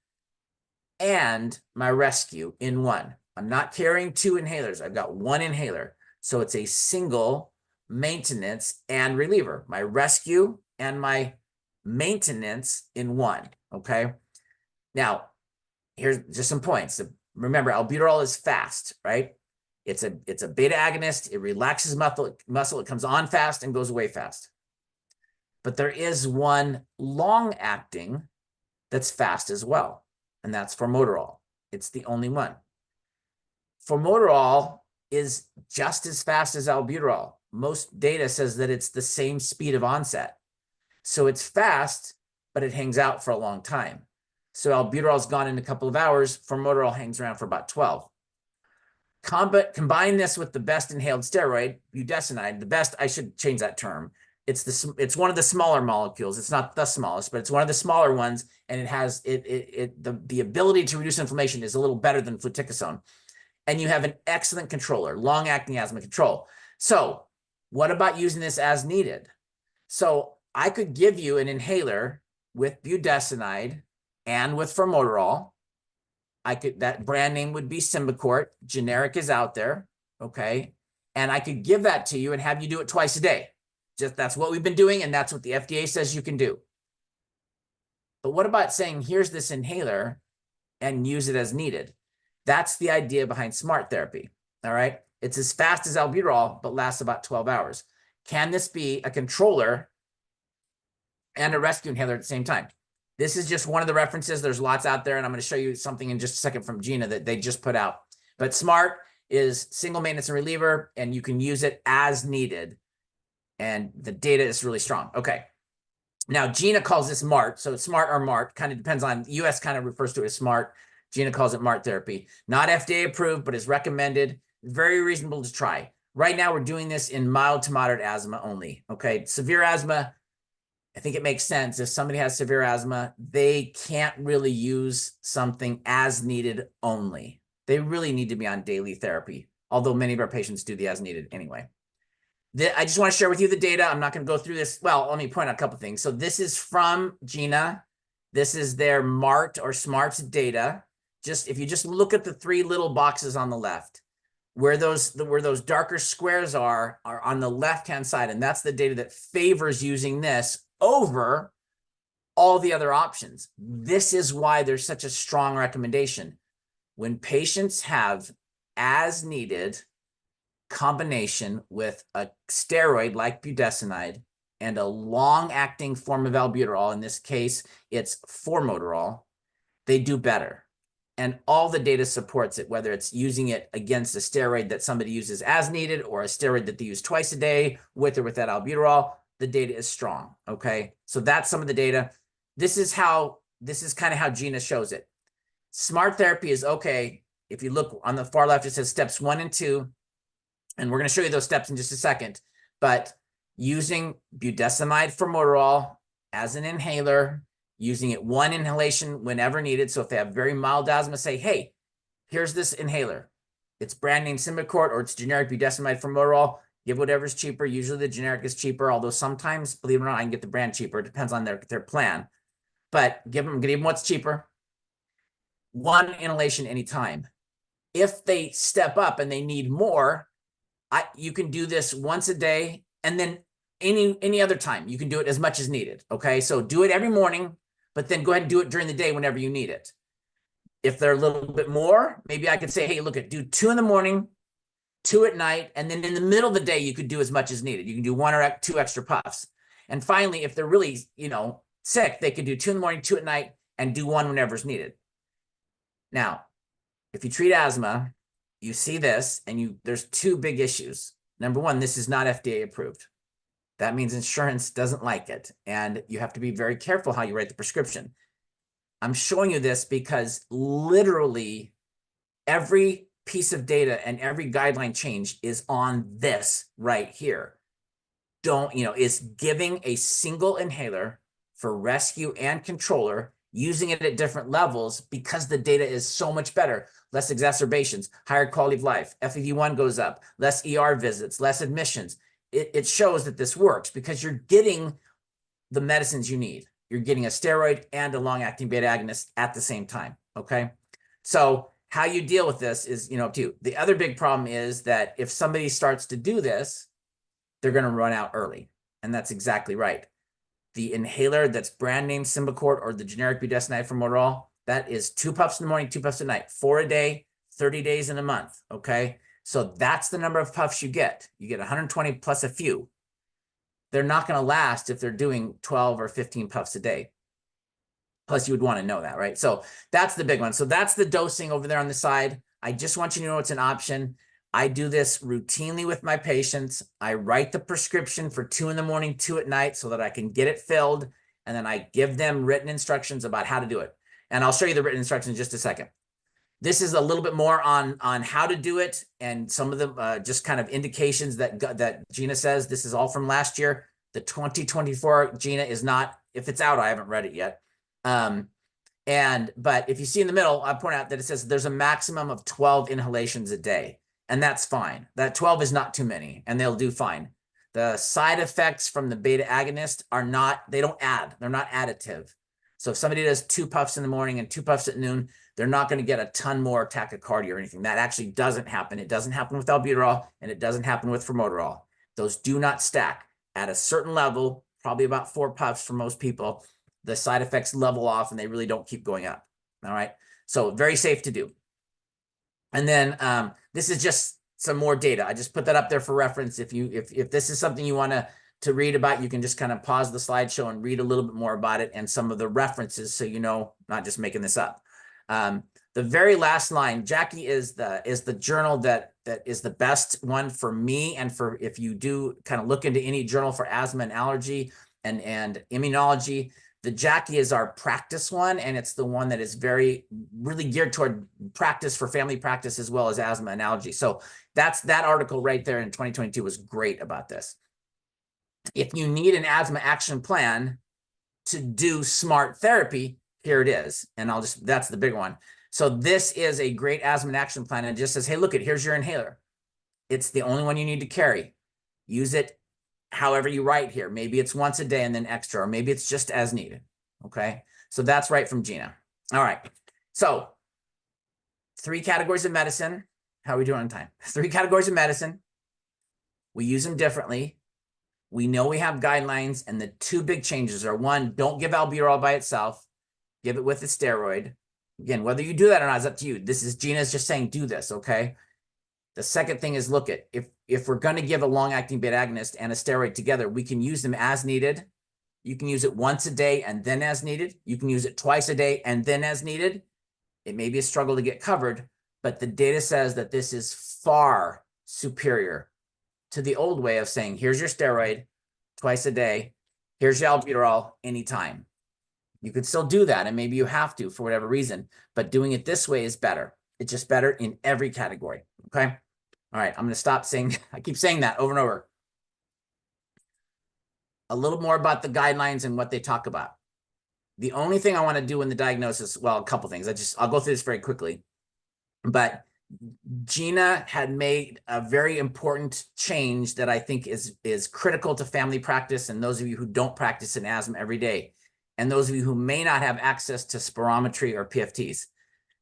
and my rescue in one. I'm not carrying 2 inhalers. I've got one inhaler. So it's a single maintenance and reliever, my rescue and my maintenance in one, okay? Now, here's just some points. Remember, albuterol is fast, right? It's a beta agonist. It relaxes muscle. It comes on fast and goes away fast. but there is one long-acting that's fast as well, and that's formoterol. It's the only one. Formoterol is just as fast as albuterol. Most data says that it's the same speed of onset. So it's fast, but it hangs out for a long time. So albuterol's gone in a couple of hours, formoterol hangs around for about 12. Combine this with the best inhaled steroid, budesonide. The best, I should change that term. It's one of the smaller molecules. It's not the smallest, but it's one of the smaller ones, and it has the ability to reduce inflammation is a little better than fluticasone. And you have an excellent controller, long-acting asthma control. So what about using this as needed? So I could give you an inhaler with budesonide and with formoterol. That brand name would be Symbicort. Generic is out there, okay? And I could give that to you and have you do it twice a day. That's what we've been doing, and that's what the FDA says you can do. But what about saying, here's this inhaler and use it as needed? That's the idea behind smart therapy, all right? It's as fast as albuterol, but lasts about 12 hours. Can this be a controller and a rescue inhaler at the same time? This is just one of the references. There's lots out there, and I'm going to show you something in just a second from GINA that they just put out. But SMART is single maintenance and reliever, and you can use it as needed. And the data is really strong. Okay. Now, GINA calls this MART. So SMART or MART, kind of depends on, US kind of refers to it as SMART. GINA calls it MART therapy. Not FDA approved, but is recommended. Very reasonable to try. Right now, we're doing this in mild to moderate asthma only. Okay. Severe asthma, I think it makes sense. If somebody has severe asthma, they can't really use something as needed only. They really need to be on daily therapy, although many of our patients do the as needed anyway. I just want to share with you the data. I'm not going to go through this. Well, let me point out a couple of things. So this is from GINA. This is their MART or SMART data. If you just look at the three little boxes on the left, where those darker squares are on the left-hand side, and that's the data that favors using this over all the other options. This is why there's such a strong recommendation. When patients have as needed combination with a steroid like budesonide and a long-acting form of albuterol, in this case, it's formoterol, they do better. And all the data supports it, whether it's using it against a steroid that somebody uses as needed or a steroid that they use twice a day with or without albuterol, the data is strong, okay? So that's some of the data. This is kind of how GINA shows it. Smart therapy is okay. If you look on the far left, it says steps 1 and 2, and we're going to show you those steps in just a second. But using budesonide formoterol as an inhaler, using it one inhalation whenever needed. So if they have very mild asthma, say, hey, here's this inhaler. It's brand name Symbicort or it's generic budesonide formoterol. Give whatever's cheaper. Usually the generic is cheaper, although sometimes, believe it or not, I can get the brand cheaper. It depends on their plan. But give them what's cheaper. One inhalation anytime. If they step up and they need more, you can do this once a day, and then any other time you can do it as much as needed. Okay, so do it every morning, but then go ahead and do it during the day whenever you need it. If they're a little bit more, maybe I could say, hey, look, do 2 in the morning, 2 at night, and then in the middle of the day you could do as much as needed. You can do 1 or 2 extra puffs. And finally, if they're really sick, they could do 2 in the morning, 2 at night, and do 1 whenever it's needed. Now, if you treat asthma, you see this, and there's 2 big issues. Number one, this is not FDA approved. That means insurance doesn't like it, and you have to be very careful how you write the prescription. I'm showing you this because literally every piece of data and every guideline change is on this right here. It's giving a single inhaler for rescue and controller, using it at different levels because the data is so much better. Less exacerbations, higher quality of life, FEV1 goes up, less ER visits, less admissions. It shows that this works because you're getting the medicines you need. You're getting a steroid and a long-acting beta agonist at the same time, okay? So how you deal with this is, up to you. The other big problem is that if somebody starts to do this, they're going to run out early, and that's exactly right. The inhaler that's brand name Symbicort or the generic budesonide formoterol, that is 2 puffs in the morning, 2 puffs at night, 4 a day, 30 days in a month, okay? So that's the number of puffs you get. You get 120 plus a few. they're not going to last if they're doing 12 or 15 puffs a day. Plus, you would want to know that, right? So that's the big one. So that's the dosing over there on the side. I just want you to know it's an option. I do this routinely with my patients. I write the prescription for 2 in the morning, 2 at night, so that I can get it filled. And then I give them written instructions about how to do it. And I'll show you the written instructions in just a second. This is a little bit more on how to do it and some of the just kind of indications that GINA says. This is all from last year. The 2024 GINA is not, if it's out, I haven't read it yet. But if you see in the middle, I point out that it says there's a maximum of 12 inhalations a day, and that's fine. That 12 is not too many, and they'll do fine. The side effects from the beta agonist are not, they don't add, they're not additive. So if somebody does 2 puffs in the morning and 2 puffs at noon, they're not going to get a ton more tachycardia or anything. That actually doesn't happen. It doesn't happen with albuterol, and it doesn't happen with formoterol. Those do not stack. At a certain level, probably about 4 puffs for most people, the side effects level off and they really don't keep going up. All right. So very safe to do. And then this is just some more data. I just put that up there for reference. If this is something you want to read about, you can just kind of pause the slideshow and read a little bit more about it and some of the references, so you know, not just making this up. The very last line, Jackie, is the journal that is the best one for me, and for if you do kind of look into any journal for asthma and allergy and immunology. The Jackie is our practice one, and it's the one that is really geared toward practice for family practice as well as asthma and allergy. So that article right there in 2022 was great about this. If you need an asthma action plan to do smart therapy, here it is. And that's the big one. So this is a great asthma action plan. And it just says, hey, look, here's your inhaler. It's the only one you need to carry. Use it however you write here. Maybe it's once a day and then extra, or maybe it's just as needed. Okay. So that's right from GINA. All right. So 3 categories of medicine. How are we doing on time? 3 categories of medicine. We use them differently. We know we have guidelines, and the 2 big changes are, 1, don't give albuterol by itself. Give it with a steroid. Again, whether you do that or not is up to you. This is GINA's just saying do this, okay? The second thing is, look at if we're going to give a long-acting beta agonist and a steroid together, we can use them as needed. You can use it once a day and then as needed. You can use it twice a day and then as needed. It may be a struggle to get covered, but the data says that this is far superior to the old way of saying, here's your steroid twice a day. Here's your albuterol anytime. You could still do that, and maybe you have to for whatever reason, but doing it this way is better. It's just better in every category, okay? All right, I'm going to stop saying, I keep saying that over and over. A little more about the guidelines and what they talk about. The only thing I want to do in the diagnosis, well, a couple things. I'll go through this very quickly, but GINA had made a very important change that I think is critical to family practice and those of you who don't practice in asthma every day, and those of you who may not have access to spirometry or PFTs.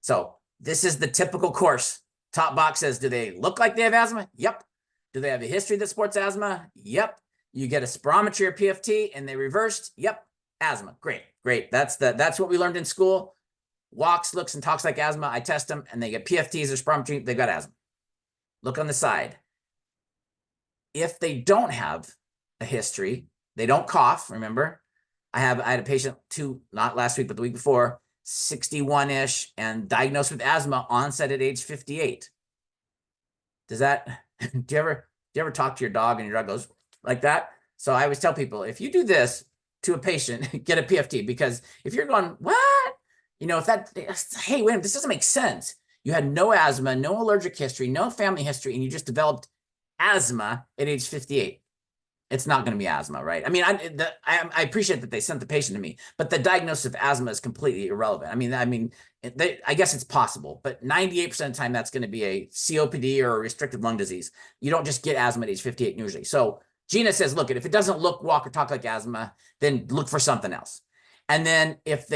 So this is the typical course. Top box says, do they look like they have asthma? Yep. Do they have a history that supports asthma? Yep. You get a spirometry or PFT and they reversed? Yep. Asthma. Great. Great. That's what we learned in school. Walks, looks, and talks like asthma. I test them and they get PFTs or spirometry. They've got asthma. Look on the side. If they don't have a history, they don't cough, remember? I had a patient not last week, but the week before, 61-ish and diagnosed with asthma, onset at age 58. Does that, do you ever talk to your dog and your dog goes like that? So I always tell people, if you do this to a patient, get a PFT, because if you're going, what? You know, hey, wait, this doesn't make sense. You had no asthma, no allergic history, no family history, and you just developed asthma at age 58. It's not going to be asthma, right? I mean, I appreciate that they sent the patient to me, but the diagnosis of asthma is completely irrelevant. I guess it's possible, but 98% of the time that's going to be a COPD or a restrictive lung disease. You don't just get asthma at age 58 usually. So GINA says, look, if it doesn't look, walk, or talk like asthma, then look for something else. And then if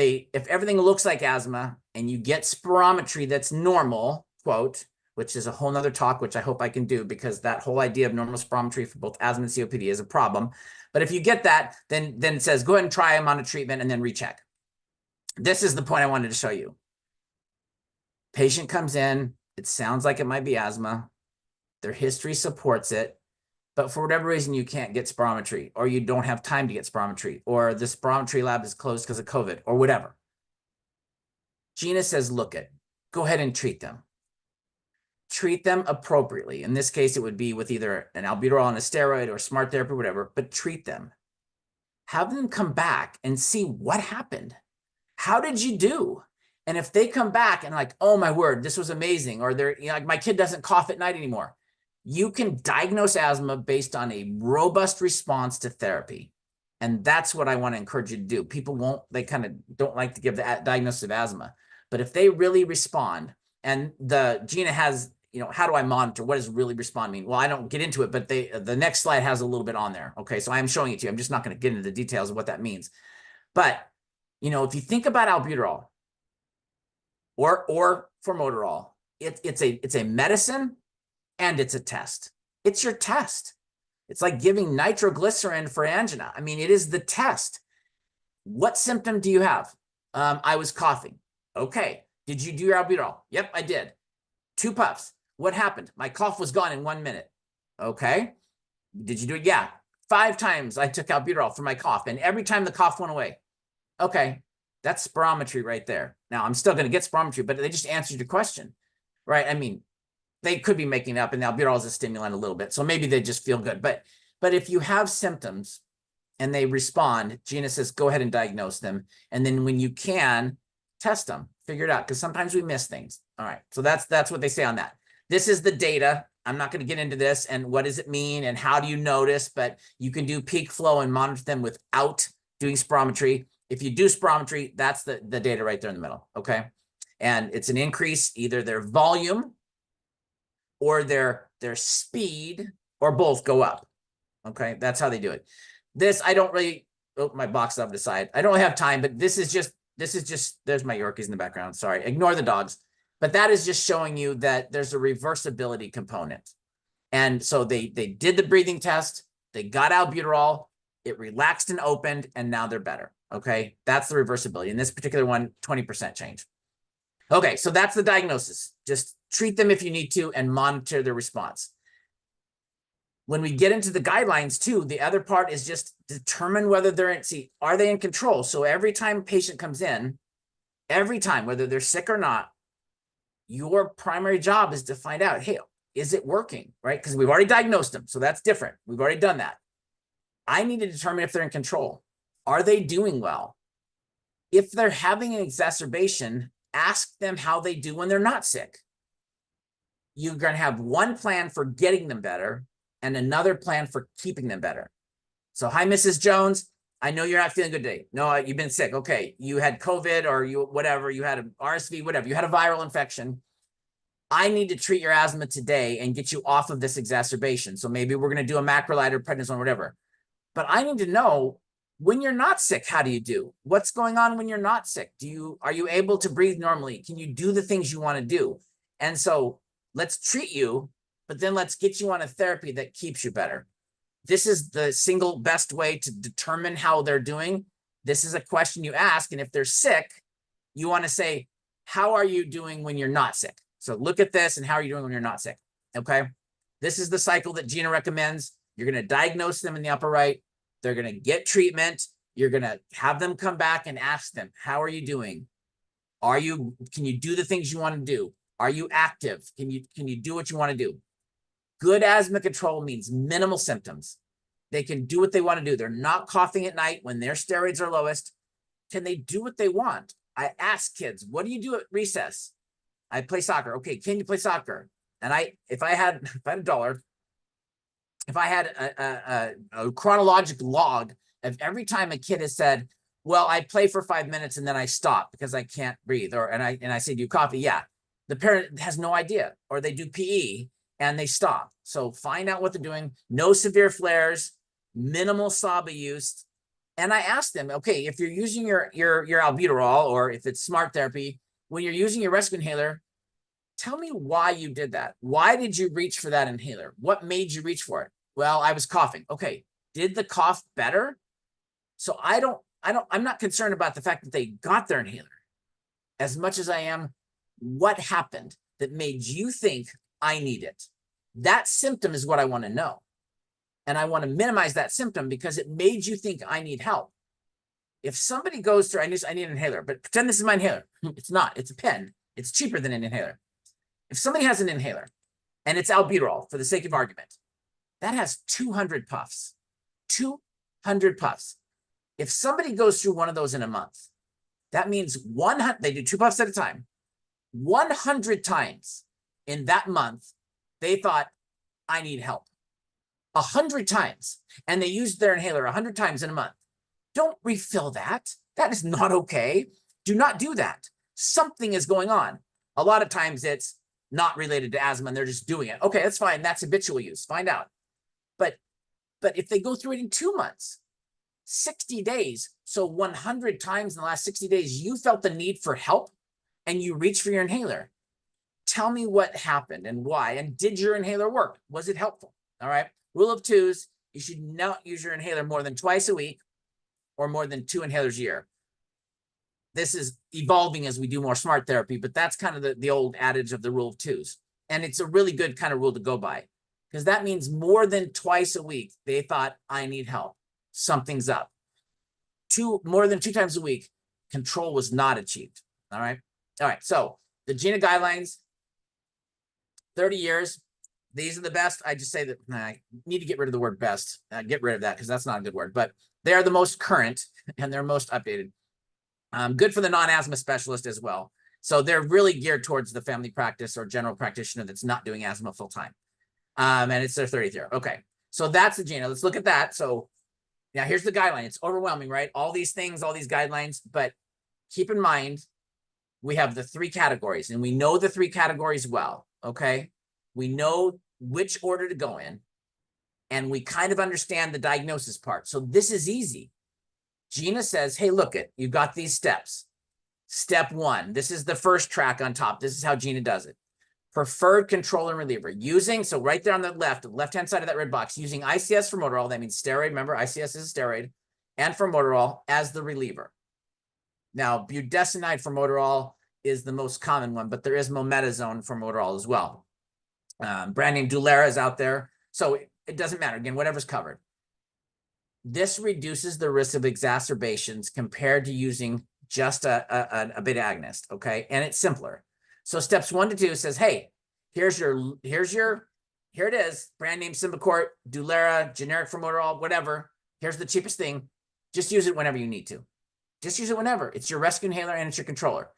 everything looks like asthma and you get spirometry that's normal, quote, which is a whole nother talk, which I hope I can do, because that whole idea of normal spirometry for both asthma and COPD is a problem. But if you get that, then it says, go ahead and try them on a treatment and then recheck. This is the point I wanted to show you. Patient comes in, it sounds like it might be asthma. Their history supports it, but for whatever reason, you can't get spirometry, or you don't have time to get spirometry, or the spirometry lab is closed because of COVID, or whatever. GINA says, look it, go ahead and treat them. Treat them appropriately. In this case, it would be with either an albuterol and a steroid or smart therapy, whatever, but treat them. Have them come back and see what happened. How did you do? And if they come back and like, oh my word, this was amazing, or they're, like, my kid doesn't cough at night anymore. You can diagnose asthma based on a robust response to therapy. And that's what I want to encourage you to do. People they kind of don't like to give the diagnosis of asthma, but if they really respond, and the GINA has, how do I monitor? What does really respond mean? Well, I don't get into it, but the next slide has a little bit on there. Okay, so I'm showing it to you. I'm just not going to get into the details of what that means. But, if you think about albuterol or formoterol, it's a medicine and it's a test. It's your test. It's like giving nitroglycerin for angina. I mean, it is the test. What symptom do you have? I was coughing. Okay. Did you do your albuterol? Yep, I did. 2 puffs. What happened? My cough was gone in 1 minute. Okay. Did you do it? Yeah. 5 times I took albuterol for my cough, and every time the cough went away. Okay. That's spirometry right there. Now, I'm still going to get spirometry, but they just answered your question, right? I mean, they could be making it up, and albuterol is a stimulant a little bit, so maybe they just feel good. But if you have symptoms and they respond, GINA says, go ahead and diagnose them. And then when you can, test them, figure it out, because sometimes we miss things. All right, so that's what they say on that. This is the data. I'm not going to get into this and what does it mean and how do you notice, but you can do peak flow and monitor them without doing spirometry. If you do spirometry, that's the data right there in the middle, okay? And it's an increase, either their volume or their speed, or both go up, okay? That's how they do it. This, I don't really, my box off to the side. I don't really have time, but this is just, there's my Yorkies in the background. Sorry, ignore the dogs. But that is just showing you that there's a reversibility component. And so they did the breathing test, they got albuterol, it relaxed and opened, and now they're better, okay? That's the reversibility. In this particular one, 20% change. Okay, so that's the diagnosis. Just treat them if you need to and monitor their response. When we get into the guidelines too, the other part is just determine whether are they in control? So every time a patient comes in, every time, whether they're sick or not, your primary job is to find out, hey, is it working, right? Because we've already diagnosed them, so that's different. We've already done that. I need to determine if they're in control. Are they doing well? If they're having an exacerbation, ask them how they do when they're not sick. You're going to have one plan for getting them better and another plan for keeping them better. So, hi, Mrs. Jones. I know you're not feeling good today. No, you've been sick. Okay, you had COVID or you had an RSV, whatever. You had a viral infection. I need to treat your asthma today and get you off of this exacerbation. So maybe we're going to do a macrolide or prednisone, whatever. But I need to know, when you're not sick, how do you do? What's going on when you're not sick? Are you able to breathe normally? Can you do the things you want to do? And so let's treat you, but then let's get you on a therapy that keeps you better. This is the single best way to determine how they're doing. This is a question you ask. And if they're sick, you want to say, how are you doing when you're not sick? So look at this and how are you doing when you're not sick? Okay. This is the cycle that GINA recommends. You're going to diagnose them in the upper right. They're going to get treatment. You're going to have them come back and ask them, how are you doing? Can you do the things you want to do? Are you active? Can you do what you want to do? Good asthma control means minimal symptoms. They can do what they want to do. They're not coughing at night when their steroids are lowest. Can they do what they want? I ask kids, what do you do at recess? I play soccer. Okay, can you play soccer? And if I had $1, if I had a chronological log of every time a kid has said, well, I play for 5 minutes and then I stop because I can't breathe, and I say, do you coffee? Yeah. The parent has no idea, or they do PE and they stop. So find out what they're doing. No severe flares, minimal SABA use. And I ask them, okay, if you're using your albuterol, or if it's smart therapy, when you're using your rescue inhaler, tell me why you did that. Why did you reach for that inhaler? What made you reach for it? Well, I was coughing. Okay. Did the cough better? So I'm not concerned about the fact that they got their inhaler as much as I am what happened that made you think I need it. That symptom is what I want to know. and I want to minimize that symptom because it made you think I need help. If somebody goes through, I need an inhaler, but pretend this is my inhaler. It's not, it's a pen. It's cheaper than an inhaler. If somebody has an inhaler and it's albuterol for the sake of argument, that has 200 puffs, 200 puffs. If somebody goes through one of those in a month, that means 100, they do 2 puffs at a time. 100 times in that month, they thought, I need help. 100 times. And they used their inhaler 100 times in a month. Don't refill that. That is not okay. Do not do that. Something is going on. A lot of times it's not related to asthma and they're just doing it. Okay, that's fine. That's habitual use. Find out. But if they go through it in 2 months, 60 days, so 100 times in the last 60 days, you felt the need for help and you reached for your inhaler. Tell me what happened and why. And did your inhaler work? Was it helpful? All right. Rule of 2s, you should not use your inhaler more than twice a week or more than 2 inhalers a year. This is evolving as we do more smart therapy, but that's kind of the old adage of the rule of 2s. And it's a really good kind of rule to go by because that means more than twice a week, they thought, I need help. Something's up. More than 2 times a week, control was not achieved. All right. All right. So the GINA guidelines, 30 years. These are the best. I just say that I need to get rid of the word best. Get rid of that because that's not a good word, but they are the most current and they're most updated. Good for the non-asthma specialist as well. So they're really geared towards the family practice or general practitioner that's not doing asthma full time. And it's their 30th year. Okay. So that's the GINA. Let's look at that. So now here's the guideline. It's overwhelming, right? All these things, all these guidelines, but keep in mind, we have the 3 categories and we know the 3 categories well. Okay. We know which order to go in and we kind of understand the diagnosis part. So this is easy. GINA says, hey, look it, you've got these steps. Step 1, this is the first track on top. This is how GINA does it. Preferred control and reliever using, so right there on the left-hand side of that red box, using ICS formoterol, that means steroid, remember ICS is a steroid, and formoterol as the reliever. Now, budesonide formoterol is the most common one, but there is mometasone formoterol as well. Brand name Dulera is out there. So it doesn't matter. Again, whatever's covered. This reduces the risk of exacerbations compared to using just a beta agonist, okay? And it's simpler. So steps 1 to 2 says, hey, here it is, brand name Symbicort, Dulera, generic formoterol, whatever. Here's the cheapest thing. Just use it whenever you need to. Just use it whenever. It's your rescue inhaler and it's your controller.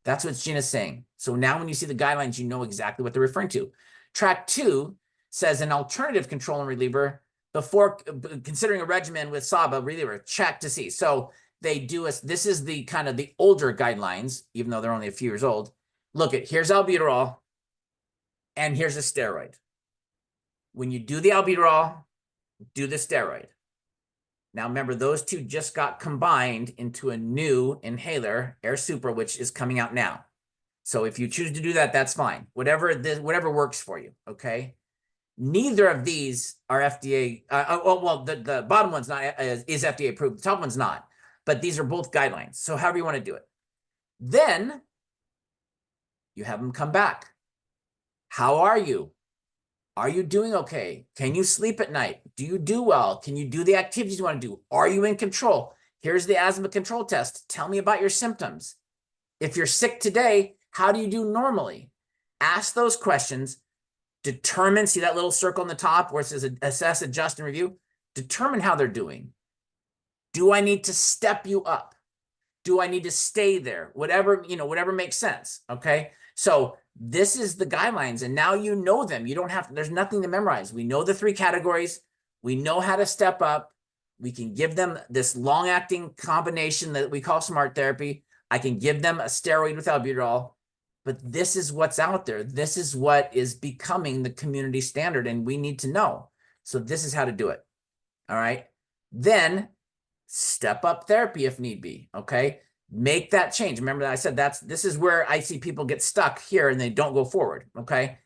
That's what GINA's saying. So now when you see the guidelines, you know exactly what they're referring to. Track 2 says an alternative control and reliever before considering a regimen with SABA reliever, check to see. So they do this is the kind of the older guidelines, even though they're only a few years old. Look at, here's albuterol and here's a steroid. When you do the albuterol, do the steroid. Now remember, those 2 just got combined into a new inhaler, Air Supra, which is coming out now. So if you choose to do that, that's fine. Whatever works for you, okay? Neither of these are FDA. The bottom one's not is FDA approved. The top one's not. But these are both guidelines. So however you want to do it. Then you have them come back. How are you? Are you doing okay? Can you sleep at night? Do you do well? Can you do the activities you want to do? Are you in control? Here's the asthma control test. Tell me about your symptoms. If you're sick today, how do you do normally? Ask those questions. Determine, see that little circle on the top where it says assess, adjust, and review? Determine how they're doing. Do I need to step you up? Do I need to stay there? Whatever makes sense, okay? So this is the guidelines, and now you know them. You don't have to, there's nothing to memorize. We know the 3 categories. We know how to step up. We can give them this long-acting combination that we call smart therapy. I can give them a steroid with albuterol. But this is what's out there. This is what is becoming the community standard, and we need to know. So this is how to do it. All right. Then step up therapy if need be. Okay. Make that change. Remember that I said this is where I see people get stuck here and they don't go forward. Okay.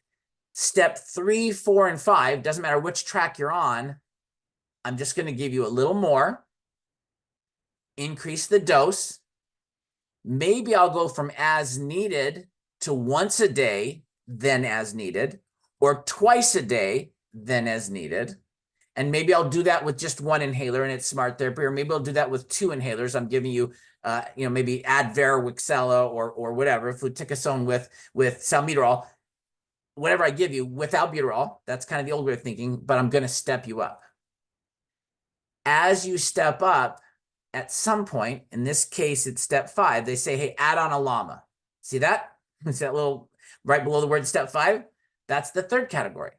Step 3, 4, and 5, doesn't matter which track you're on. I'm just going to give you a little more. Increase the dose. Maybe I'll go from as needed to once a day, then as needed, or twice a day, then as needed. And maybe I'll do that with just one inhaler and it's smart therapy, or maybe I'll do that with 2 inhalers. I'm giving you, maybe Advair, Wixela, or whatever, fluticasone with salmeterol, whatever I give you with albuterol. That's kind of the old way of thinking, but I'm going to step you up. As you step up, at some point, in this case, it's step 5, they say, hey, add on a LAMA. See that? It's that little right below the word step 5. That's the 3rd category.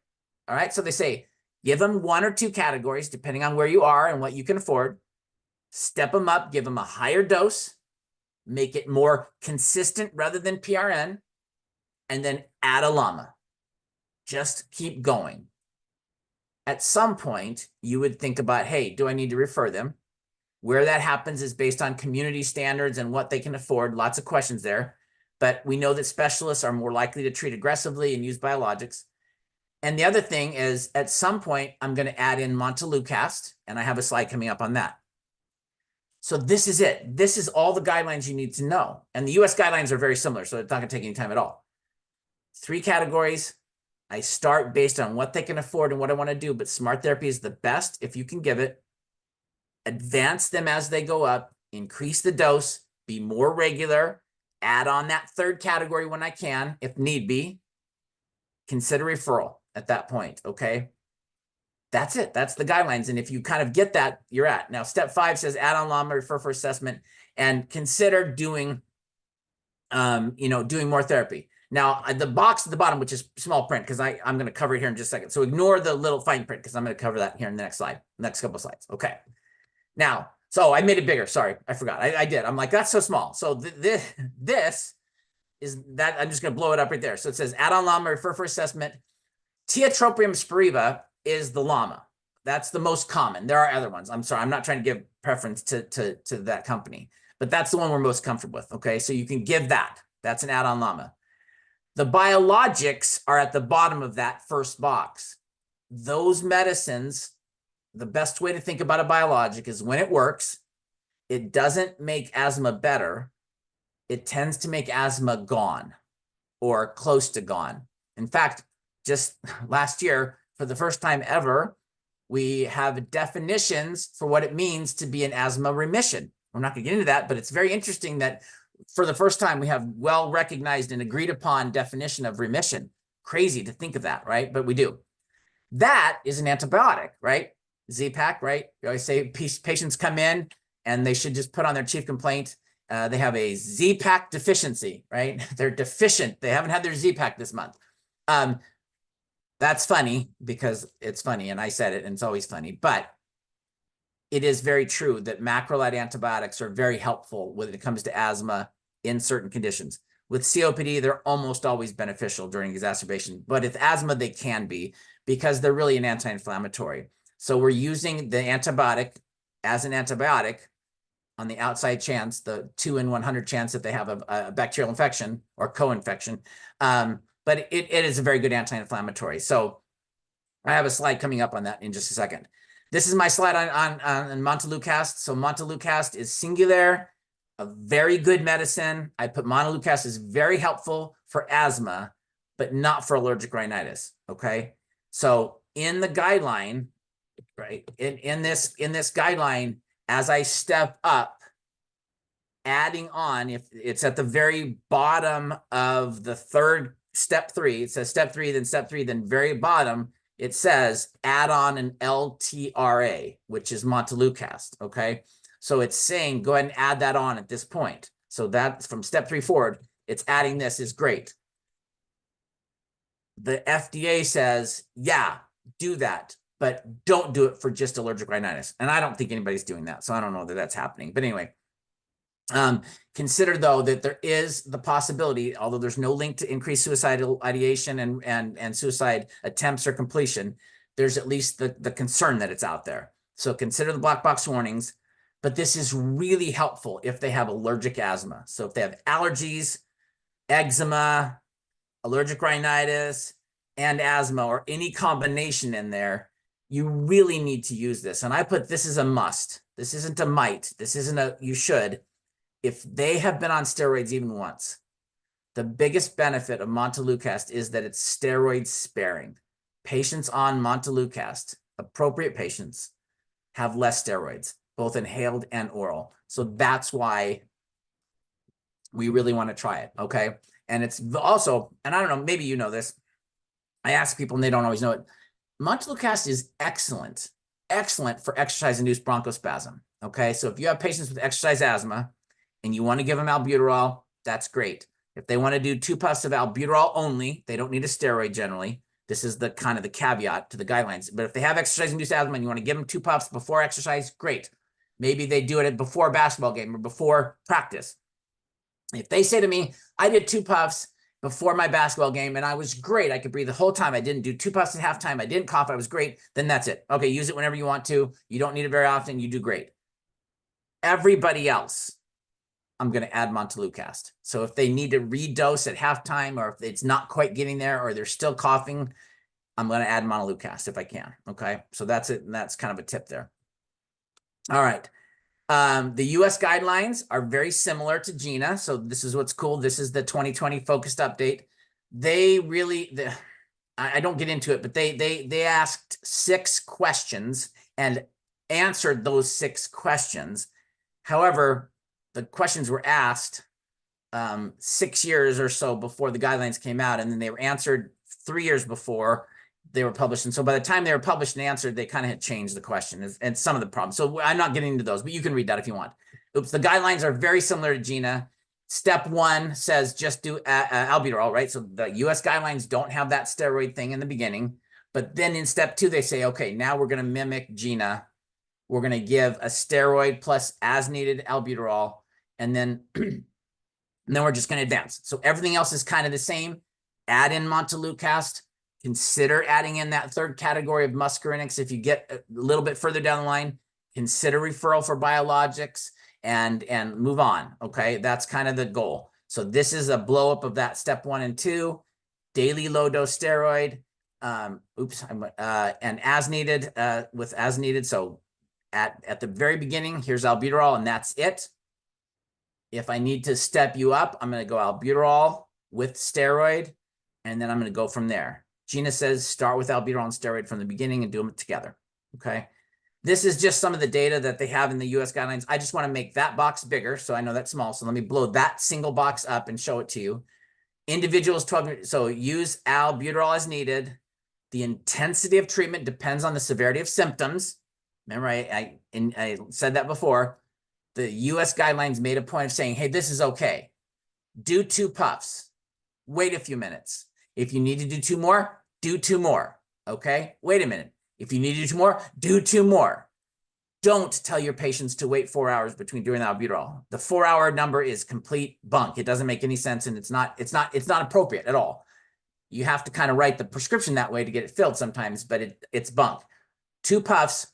All right. So they say, give them 1 or 2 categories, depending on where you are and what you can afford. Step them up, give them a higher dose, make it more consistent rather than PRN, and then add a LAMA. Just keep going. At some point, you would think about, hey, do I need to refer them? Where that happens is based on community standards and what they can afford. Lots of questions there. But we know that specialists are more likely to treat aggressively and use biologics. And the other thing is, at some point, I'm going to add in montelukast, and I have a slide coming up on that. So this is it. This is all the guidelines you need to know. And the US guidelines are very similar, so it's not going to take any time at all. 3 categories. I start based on what they can afford and what I want to do, but smart therapy is the best if you can give it. Advance them as they go up, increase the dose, be more regular, add on that 3rd category when I can, if need be. Consider referral at that point, okay? That's it. That's the guidelines. And if you kind of get that, you're at. Now, step 5 says add on LAMA, refer for assessment, and consider doing, doing more therapy. Now, the box at the bottom, which is small print, because I'm going to cover it here in just a second. So ignore the little fine print, because I'm going to cover that here in the next slide, next couple of slides. Okay. Now, so I made it bigger. Sorry, I forgot. I did. I'm like, that's so small. So this is that. I'm just going to blow it up right there. So it says add on LAMA, refer for assessment. Tiotropium spiriva is the LAMA. That's the most common. There are other ones. I'm sorry. I'm not trying to give preference to that company, but that's the one we're most comfortable with. Okay. So you can give that. That's an add-on LAMA. The biologics are at the bottom of that first box. Those medicines, the best way to think about a biologic is when it works, it doesn't make asthma better. It tends to make asthma gone or close to gone. In fact, just last year, for the first time ever, we have definitions for what it means to be in asthma remission. We're not going to get into that, but it's very interesting that for the first time, we have well-recognized and agreed upon definition of remission. Crazy to think of that, right? But we do. That is an antibiotic, right? Z-Pak, right? You always say patients come in and they should just put on their chief complaint. They have a Z-Pak deficiency, right? They're deficient. They haven't had their Z-Pak this month. That's funny because it's funny, and I said it, and it's always funny. But it is very true that macrolide antibiotics are very helpful when it comes to asthma in certain conditions. With COPD, they're almost always beneficial during exacerbation. But with asthma, they can be because they're really an anti-inflammatory. So we're using the antibiotic as an antibiotic on the outside chance, the 2 in 100 chance that they have a bacterial infection or co-infection. But it is a very good anti-inflammatory. So I have a slide coming up on that in just a second. This is my slide on montelukast. So montelukast is singular, a very good medicine. I put montelukast is very helpful for asthma, but not for allergic rhinitis. Okay. So in the guideline, right, in this guideline, as I step up, adding on, if it's at the very bottom of the third step 3, it says step 3, then very bottom, it says add on an LTRA, which is montelukast. Okay. So it's saying go ahead and add that on at this point. So that's from step 3 forward. It's adding this is great. The FDA says, yeah, do that, but don't do it for just allergic rhinitis. And I don't think anybody's doing that. So I don't know that that's happening. But anyway, consider though that there is the possibility, although there's no link to increased suicidal ideation and suicide attempts or completion, there's at least the concern that it's out there. So consider the black box warnings, but this is really helpful if they have allergic asthma. So if they have allergies, eczema, allergic rhinitis, and asthma, or any combination in there, you really need to use this. And I put this is a must. This isn't a might. This isn't a you should. If they have been on steroids even once, the biggest benefit of montelukast is that it's steroid sparing. Patients on montelukast, appropriate patients have less steroids, both inhaled and oral. So that's why we really want to try it, okay? And it's also, and I don't know, maybe you know this, I ask people and they don't always know it, montelukast is excellent for exercise-induced bronchospasm, okay? So if you have patients with exercise asthma and you want to give them albuterol, that's great. If they want to do 2 puffs of albuterol only, they don't need a steroid generally. This is the kind of the caveat to the guidelines. But if they have exercise-induced asthma and you want to give them 2 puffs before exercise, great. Maybe they do it before a basketball game or before practice. If they say to me, I did 2 puffs before my basketball game and I was great, I could breathe the whole time, I didn't do 2 puffs at halftime, I didn't cough, I was great, then that's it. Okay, use it whenever you want to. You don't need it very often, you do great. Everybody else, I'm going to add montelukast. So if they need to redose at halftime, or if it's not quite getting there, or they're still coughing, I'm going to add montelukast if I can. Okay, so that's it. And that's kind of a tip there. All right. The US guidelines are very similar to GINA. So this is what's cool. This is the 2020 focused update. They really, I don't get into it, but they asked 6 questions and answered those 6 questions. However, the questions were asked 6 years or so before the guidelines came out, and then they were answered 3 years before they were published. And so by the time they were published and answered, they kind of had changed the question and some of the problems. So I'm not getting into those, but you can read that if you want. Oops, the guidelines are very similar to GINA. Step 1 says just do albuterol, right? So the US guidelines don't have that steroid thing in the beginning. But then in step 2, they say, okay, now we're going to mimic GINA. We're going to give a steroid plus as needed albuterol. And then, and then we're just going to advance. So everything else is kind of the same. Add in montelukast. Consider adding in that 3rd category of muscarinics. If you get a little bit further down the line, consider referral for biologics and move on. Okay, that's kind of the goal. So this is a blow up of that step 1 and 2, daily low dose steroid. And as needed with as needed. So at the very beginning, here's albuterol, and that's it. If I need to step you up, I'm going to go albuterol with steroid, and then I'm going to go from there. GINA says start with albuterol and steroid from the beginning and do them together, okay? This is just some of the data that they have in the US guidelines. I just want to make that box bigger, so I know that's small. So let me blow that single box up and show it to you. Individuals 12, so use albuterol as needed. The intensity of treatment depends on the severity of symptoms. Remember, I said that before. The US guidelines made a point of saying, hey, this is okay. Do 2 puffs. Wait a few minutes. If you need to do 2 more, do 2 more. Okay? Wait a minute. If you need to do 2 more, do 2 more. Don't tell your patients to wait 4 hours between doing the albuterol. The 4-hour number is complete bunk. It doesn't make any sense, and it's not appropriate at all. You have to kind of write the prescription that way to get it filled sometimes, but it's bunk. 2 puffs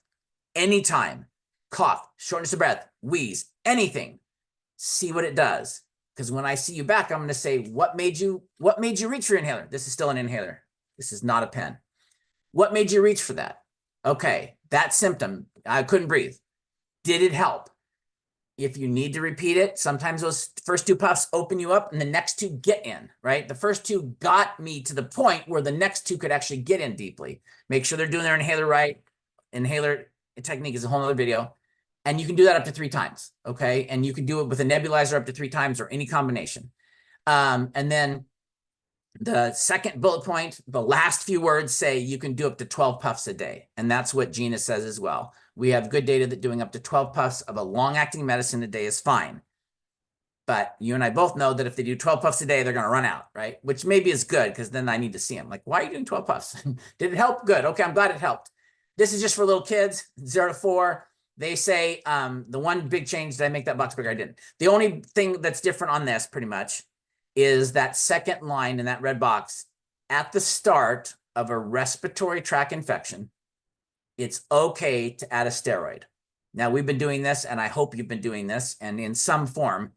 anytime. Cough, shortness of breath, wheeze, anything. See what it does. Because when I see you back, I'm going to say, what made you reach for your inhaler? This is still an inhaler. This is not a pen. What made you reach for that? Okay, that symptom, I couldn't breathe. Did it help? If you need to repeat it, sometimes those first 2 puffs open you up and the next 2 get in, right? The first 2 got me to the point where the next 2 could actually get in deeply. Make sure they're doing their inhaler right. Inhaler technique is a whole other video. And you can do that up to 3 times, okay? And you can do it with a nebulizer up to 3 times or any combination. And then the second bullet point, the last few words say you can do up to 12 puffs a day. And that's what GINA says as well. We have good data that doing up to 12 puffs of a long-acting medicine a day is fine. But you and I both know that if they do 12 puffs a day, they're going to run out, right? Which maybe is good because then I need to see them. Like, why are you doing 12 puffs? Did it help? Good. Okay, I'm glad it helped. This is just for little kids, 0 to 4. They say the one big change, did I make that box bigger? I didn't. The only thing that's different on this pretty much is that second line in that red box. At the start of a respiratory tract infection, it's okay to add a steroid. Now, we've been doing this, and I hope you've been doing this, and in some form,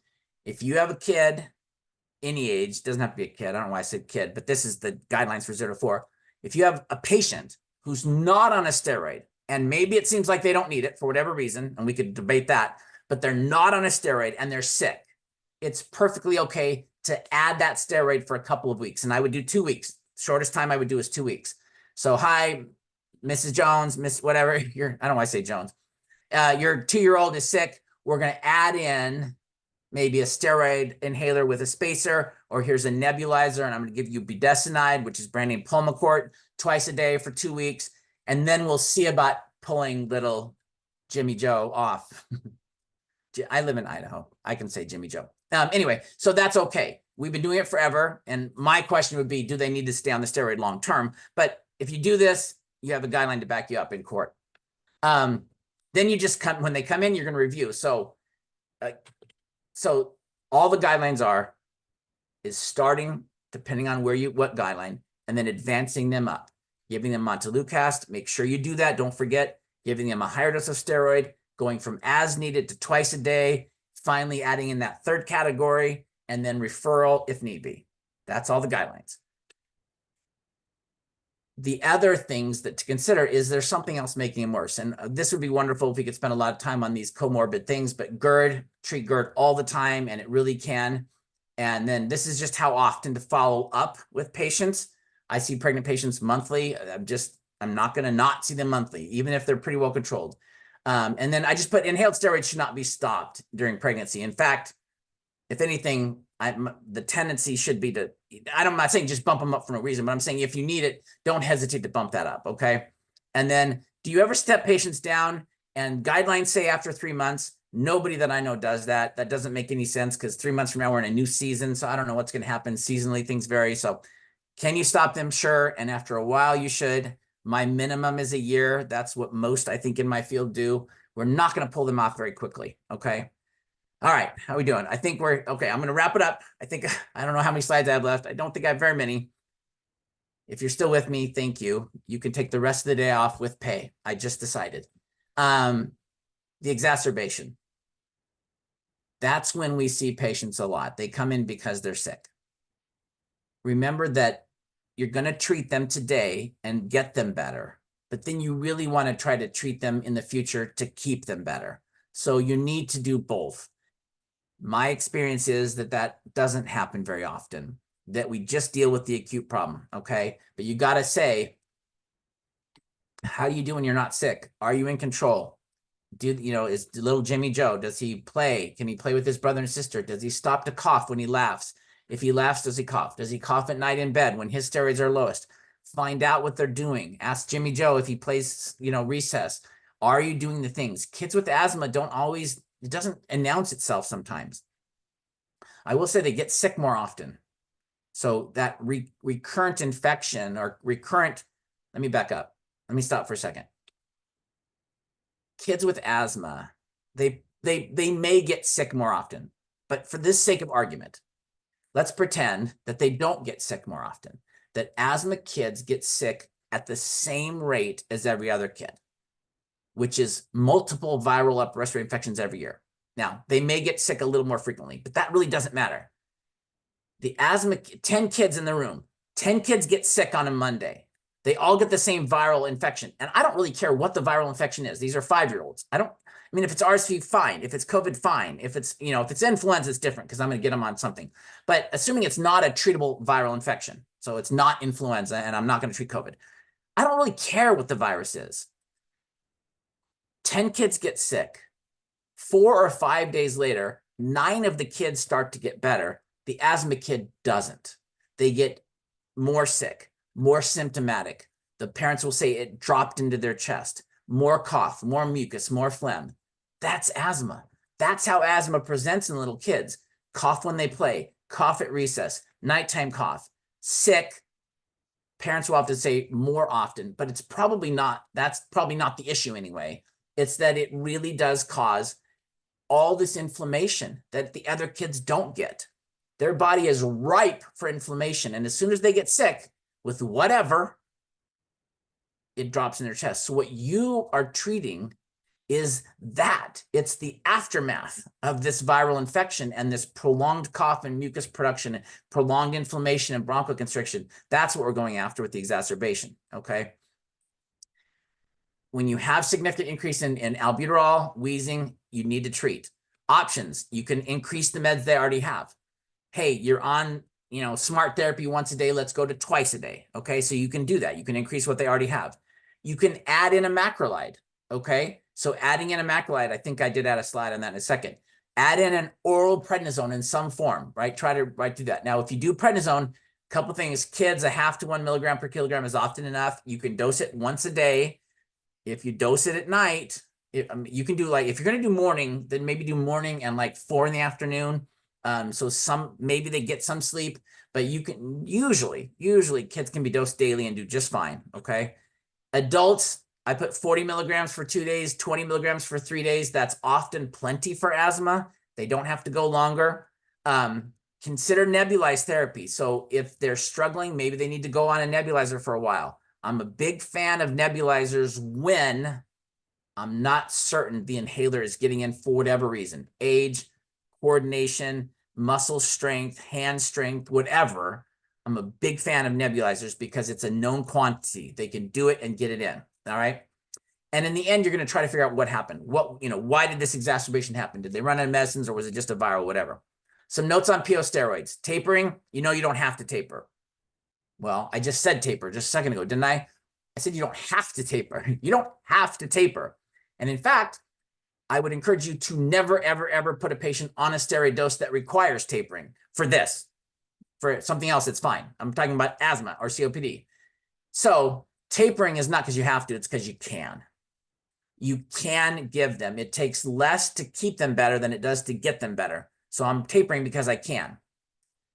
if you have a kid, any age, doesn't have to be a kid, I don't know why I said kid, but this is the guidelines for 0 to 4. If you have a patient who's not on a steroid, and maybe it seems like they don't need it for whatever reason, and we could debate that, but they're not on a steroid and they're sick, it's perfectly okay to add that steroid for a couple of weeks. And I would do 2 weeks. Shortest time I would do is 2 weeks. So hi, Mrs. Jones, Miss whatever, I don't know why I say Jones. Your 2-year-old is sick. We're going to add in maybe a steroid inhaler with a spacer, or here's a nebulizer, and I'm going to give you budesonide, which is brand name Pulmicort, twice a day for 2 weeks. And then we'll see about pulling little Jimmy Joe off. I live in Idaho. I can say Jimmy Joe. Anyway, so that's okay. We've been doing it forever. And my question would be, do they need to stay on the steroid long term? But if you do this, you have a guideline to back you up in court. Then you just come, when they come in, you're going to review. So all the guidelines is starting, depending on what guideline, and then advancing them up, giving them montelukast. Make sure you do that. Don't forget, giving them a higher dose of steroid, going from as needed to twice a day, finally adding in that third category, and then referral if need be. That's all the guidelines. The other things that to consider is there's something else making them worse. And this would be wonderful if we could spend a lot of time on these comorbid things, but GERD, treat GERD all the time, and it really can. And then this is just how often to follow up with patients. I see pregnant patients monthly. I'm not going to not see them monthly, even if they're pretty well controlled. And then I just put inhaled steroids should not be stopped during pregnancy. In fact, if anything, the tendency should be to, I'm not saying just bump them up for no reason, but I'm saying if you need it, don't hesitate to bump that up, okay? And then do you ever step patients down? And guidelines say after 3 months. Nobody that I know does that. That doesn't make any sense because 3 months from now, we're in a new season. So I don't know what's going to happen. Seasonally, things vary. So can you stop them? Sure. And after a while, you should. My minimum is a year. That's what most, I think, in my field do. We're not going to pull them off very quickly, okay? All right, how are we doing? I think we're, okay, I'm going to wrap it up. I don't know how many slides I have left. I don't think I have very many. If you're still with me, thank you. You can take the rest of the day off with pay. I just decided. The exacerbation. That's when we see patients a lot. They come in because they're sick. Remember that you're going to treat them today and get them better, but then you really want to try to treat them in the future to keep them better. So you need to do both. My experience is that doesn't happen very often, that we just deal with the acute problem, okay? But you got to say, how do you do when you're not sick? Are you in control? Is little Jimmy Joe, does he play? Can he play with his brother and sister? Does he stop to cough when he laughs? If he laughs, does he cough? Does he cough at night in bed when his steroids are lowest? Find out what they're doing. Ask Jimmy Joe if he plays, recess. Are you doing the things? Kids with asthma it doesn't announce itself sometimes. I will say they get sick more often. So that recurrent infection or let me back up. Let me stop for a second. Kids with asthma, they may get sick more often, but for this sake of argument, let's pretend that they don't get sick more often, that asthma kids get sick at the same rate as every other kid, which is multiple viral upper respiratory infections every year. Now, they may get sick a little more frequently, but that really doesn't matter. The asthma, 10 kids in the room, 10 kids get sick on a Monday. They all get the same viral infection. And I don't really care what the viral infection is. These are 5-year-olds. If it's RSV, fine. If it's COVID, fine. If it's influenza, it's different because I'm going to get them on something. But assuming it's not a treatable viral infection, so it's not influenza and I'm not going to treat COVID, I don't really care what the virus is. 10 kids get sick. 4 or 5 days later, 9 of the kids start to get better. The asthma kid doesn't. They get more sick, more symptomatic. The parents will say it dropped into their chest, more cough, more mucus, more phlegm. That's asthma. That's how asthma presents in little kids. Cough when they play, cough at recess, nighttime cough, sick. Parents will have to say more often, but that's probably not the issue anyway. It's that it really does cause all this inflammation that the other kids don't get. Their body is ripe for inflammation. And as soon as they get sick with whatever, it drops in their chest. So what you are treating is that. It's the aftermath of this viral infection and this prolonged cough and mucus production, and prolonged inflammation and bronchoconstriction. That's what we're going after with the exacerbation, okay? When you have significant increase in albuterol, wheezing, you need to treat. Options, you can increase the meds they already have. Hey, you're on, smart therapy once a day, let's go to twice a day. Okay, so you can do that. You can increase what they already have. You can add in a macrolide, okay? So adding in a macrolide, I think I did add a slide on that in a second. Add in an oral prednisone in some form, right? Try to do that. Now, if you do prednisone, couple things, kids, a 0.5 to 1 milligram per kilogram is often enough. You can dose it once a day. If you dose it at night, you can do like, if you're going to do morning, then maybe do morning and like 4 in the afternoon. So maybe they get some sleep, but you can usually kids can be dosed daily and do just fine. Okay. Adults, I put 40 milligrams for 2 days, 20 milligrams for 3 days. That's often plenty for asthma. They don't have to go longer. Consider nebulized therapy. So if they're struggling, maybe they need to go on a nebulizer for a while. I'm a big fan of nebulizers when I'm not certain the inhaler is getting in for whatever reason, age, coordination, muscle strength, hand strength, whatever. I'm a big fan of nebulizers because it's a known quantity. They can do it and get it in. All right. And in the end, you're going to try to figure out what happened. Why did this exacerbation happen? Did they run out of medicines or was it just a viral, whatever? Some notes on PO steroids. Tapering, you don't have to taper. Well, I just said taper just a second ago, didn't I? I said you don't have to taper. You don't have to taper. And in fact, I would encourage you to never, ever, ever put a patient on a steroid dose that requires tapering for this. For something else, it's fine. I'm talking about asthma or COPD. So tapering is not because you have to, it's because you can. You can give them. It takes less to keep them better than it does to get them better. So I'm tapering because I can.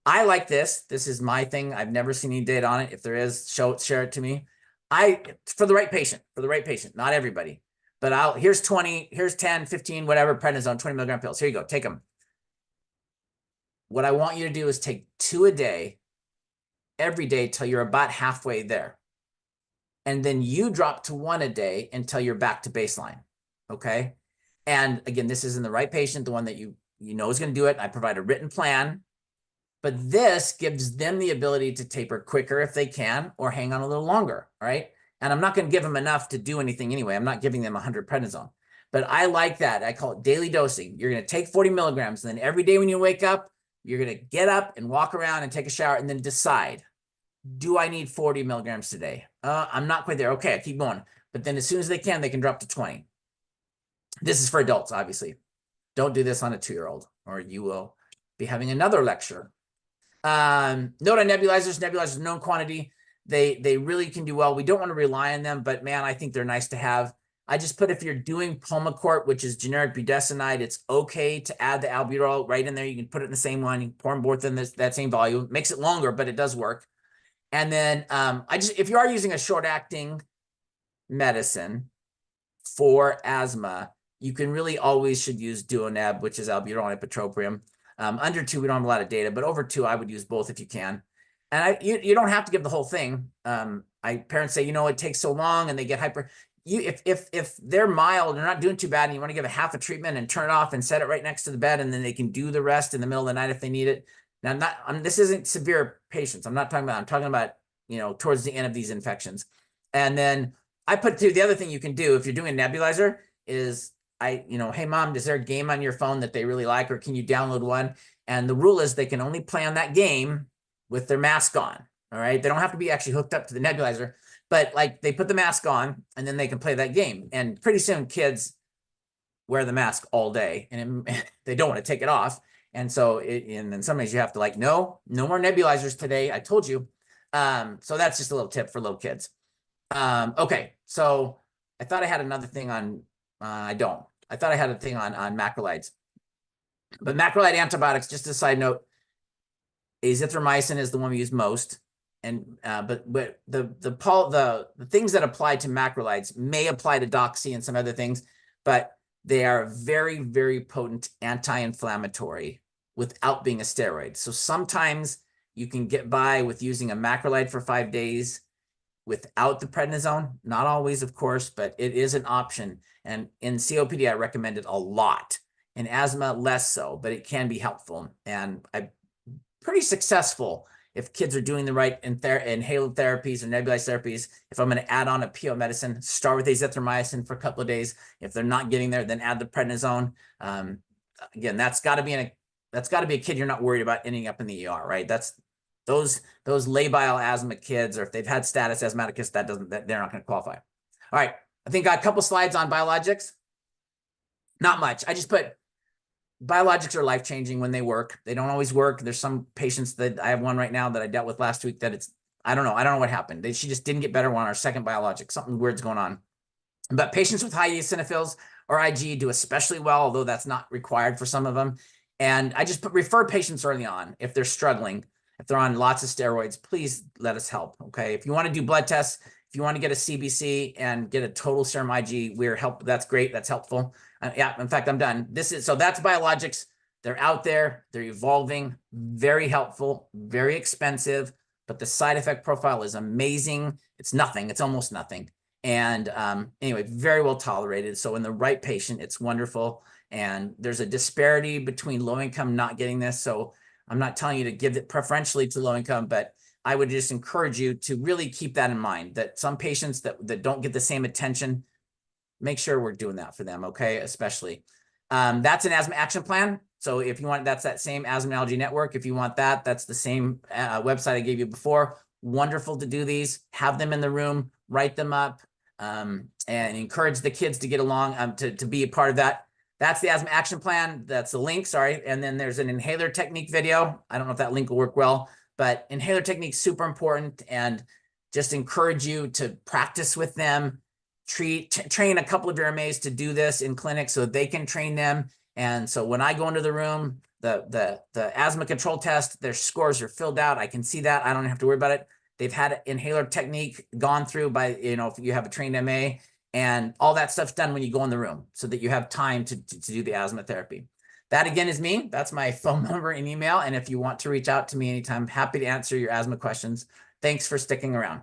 I like this. This is my thing. I've never seen any data on it. If there is, share it to me. For the right patient, not everybody. But here's 20, here's 10, 15, whatever, prednisone, 20 milligram pills. Here you go, take them. What I want you to do is take 2 a day, every day till you're about halfway there. And then you drop to 1 a day until you're back to baseline, okay? And again, this is in the right patient, the one that you know is going to do it. I provide a written plan, but this gives them the ability to taper quicker if they can, or hang on a little longer, all right? And I'm not going to give them enough to do anything anyway. I'm not giving them 100 prednisone, but I like that. I call it daily dosing. You're going to take 40 milligrams, and then every day when you wake up, you're going to get up and walk around and take a shower and then decide, do I need 40 milligrams today? I'm not quite there. Okay, I keep going. But then as soon as they can drop to 20. This is for adults, obviously. Don't do this on a 2-year-old or you will be having another lecture. Note on nebulizers. Nebulizers, known quantity. They really can do well. We don't want to rely on them, but man, I think they're nice to have. I just put, if you're doing Pulmicort, which is generic budesonide, it's okay to add the albuterol right in there. You can put it in the same one. You can pour them both in that same volume. Makes it longer, but it does work. And then if you are using a short-acting medicine for asthma, you can really always should use Duoneb, which is albuterol and ipratropium. Under 2, we don't have a lot of data, but over 2, I would use both if you can. And you don't have to give the whole thing. Parents say, it takes so long and they get hyper. If they're mild, they're not doing too bad, and you want to give a half a treatment and turn it off and set it right next to the bed, and then they can do the rest in the middle of the night if they need it. Now, this isn't severe patients. I'm talking about, towards the end of these infections. And then I put the other thing you can do if you're doing a nebulizer is hey mom, is there a game on your phone that they really like, or can you download one? And the rule is they can only play on that game with their mask on. All right. They don't have to be actually hooked up to the nebulizer, but like they put the mask on and then they can play that game. And pretty soon kids wear the mask all day and they don't want to take it off. And so and then some days you have to no more nebulizers today. I told you. So that's just a little tip for little kids. Okay. So I thought I had another thing on, I don't. I thought I had a thing on macrolides. But macrolide antibiotics, just a side note, azithromycin is the one we use most. And but the things that apply to macrolides may apply to doxy and some other things, but they are very, very potent anti-inflammatory without being a steroid. So sometimes you can get by with using a macrolide for 5 days without the prednisone. Not always, of course, but it is an option. And in COPD, I recommend it a lot. In asthma, less so, but it can be helpful. And I'm pretty successful if kids are doing the right inhaled therapies or nebulized therapies. If I'm going to add on a PO medicine, start with azithromycin for a couple of days. If they're not getting there, then add the prednisone. Again, that's got to be a kid you're not worried about ending up in the ER, right? That's those labile asthma kids, or if they've had status asthmaticus, they're not going to qualify. All right. I think I got a couple slides on biologics. Not much. I just put biologics are life-changing when they work. They don't always work. There's some patients that I have one right now that I dealt with last week that I don't know. I don't know what happened. She just didn't get better on our second biologic. Something weird's going on. But patients with high eosinophils or IG do especially well, although that's not required for some of them. And I just refer patients early on if they're struggling, if they're on lots of steroids, please let us help. Okay. If you want to do blood tests, if you want to get a CBC and get a total serum IG, that's great. That's helpful. Yeah. In fact, I'm done. So that's biologics. They're out there. They're evolving. Very helpful. Very expensive. But the side effect profile is amazing. It's nothing. It's almost nothing. And anyway, very well tolerated. So in the right patient, it's wonderful. And there's a disparity between low income not getting this. So I'm not telling you to give it preferentially to low income, but I would just encourage you to really keep that in mind, that some patients that don't get the same attention, make sure we're doing that for them, okay? Especially. That's an asthma action plan. So if you want, that's that same Asthma Allergy Network. If you want that, that's the same website I gave you before. Wonderful to do these, have them in the room, write them up, and encourage the kids to get along, to be a part of that. That's the asthma action plan. That's the link, sorry. And then there's an inhaler technique video. I don't know if that link will work well, but inhaler technique, super important, and just encourage you to practice with them, train a couple of your MAs to do this in clinic so they can train them. And so when I go into the room, the asthma control test, their scores are filled out. I can see that. I don't have to worry about it. They've had inhaler technique gone through by, if you have a trained MA, and all that stuff's done when you go in the room so that you have time to do the asthma therapy. That again is me. That's my phone number and email. And if you want to reach out to me anytime, happy to answer your asthma questions. Thanks for sticking around.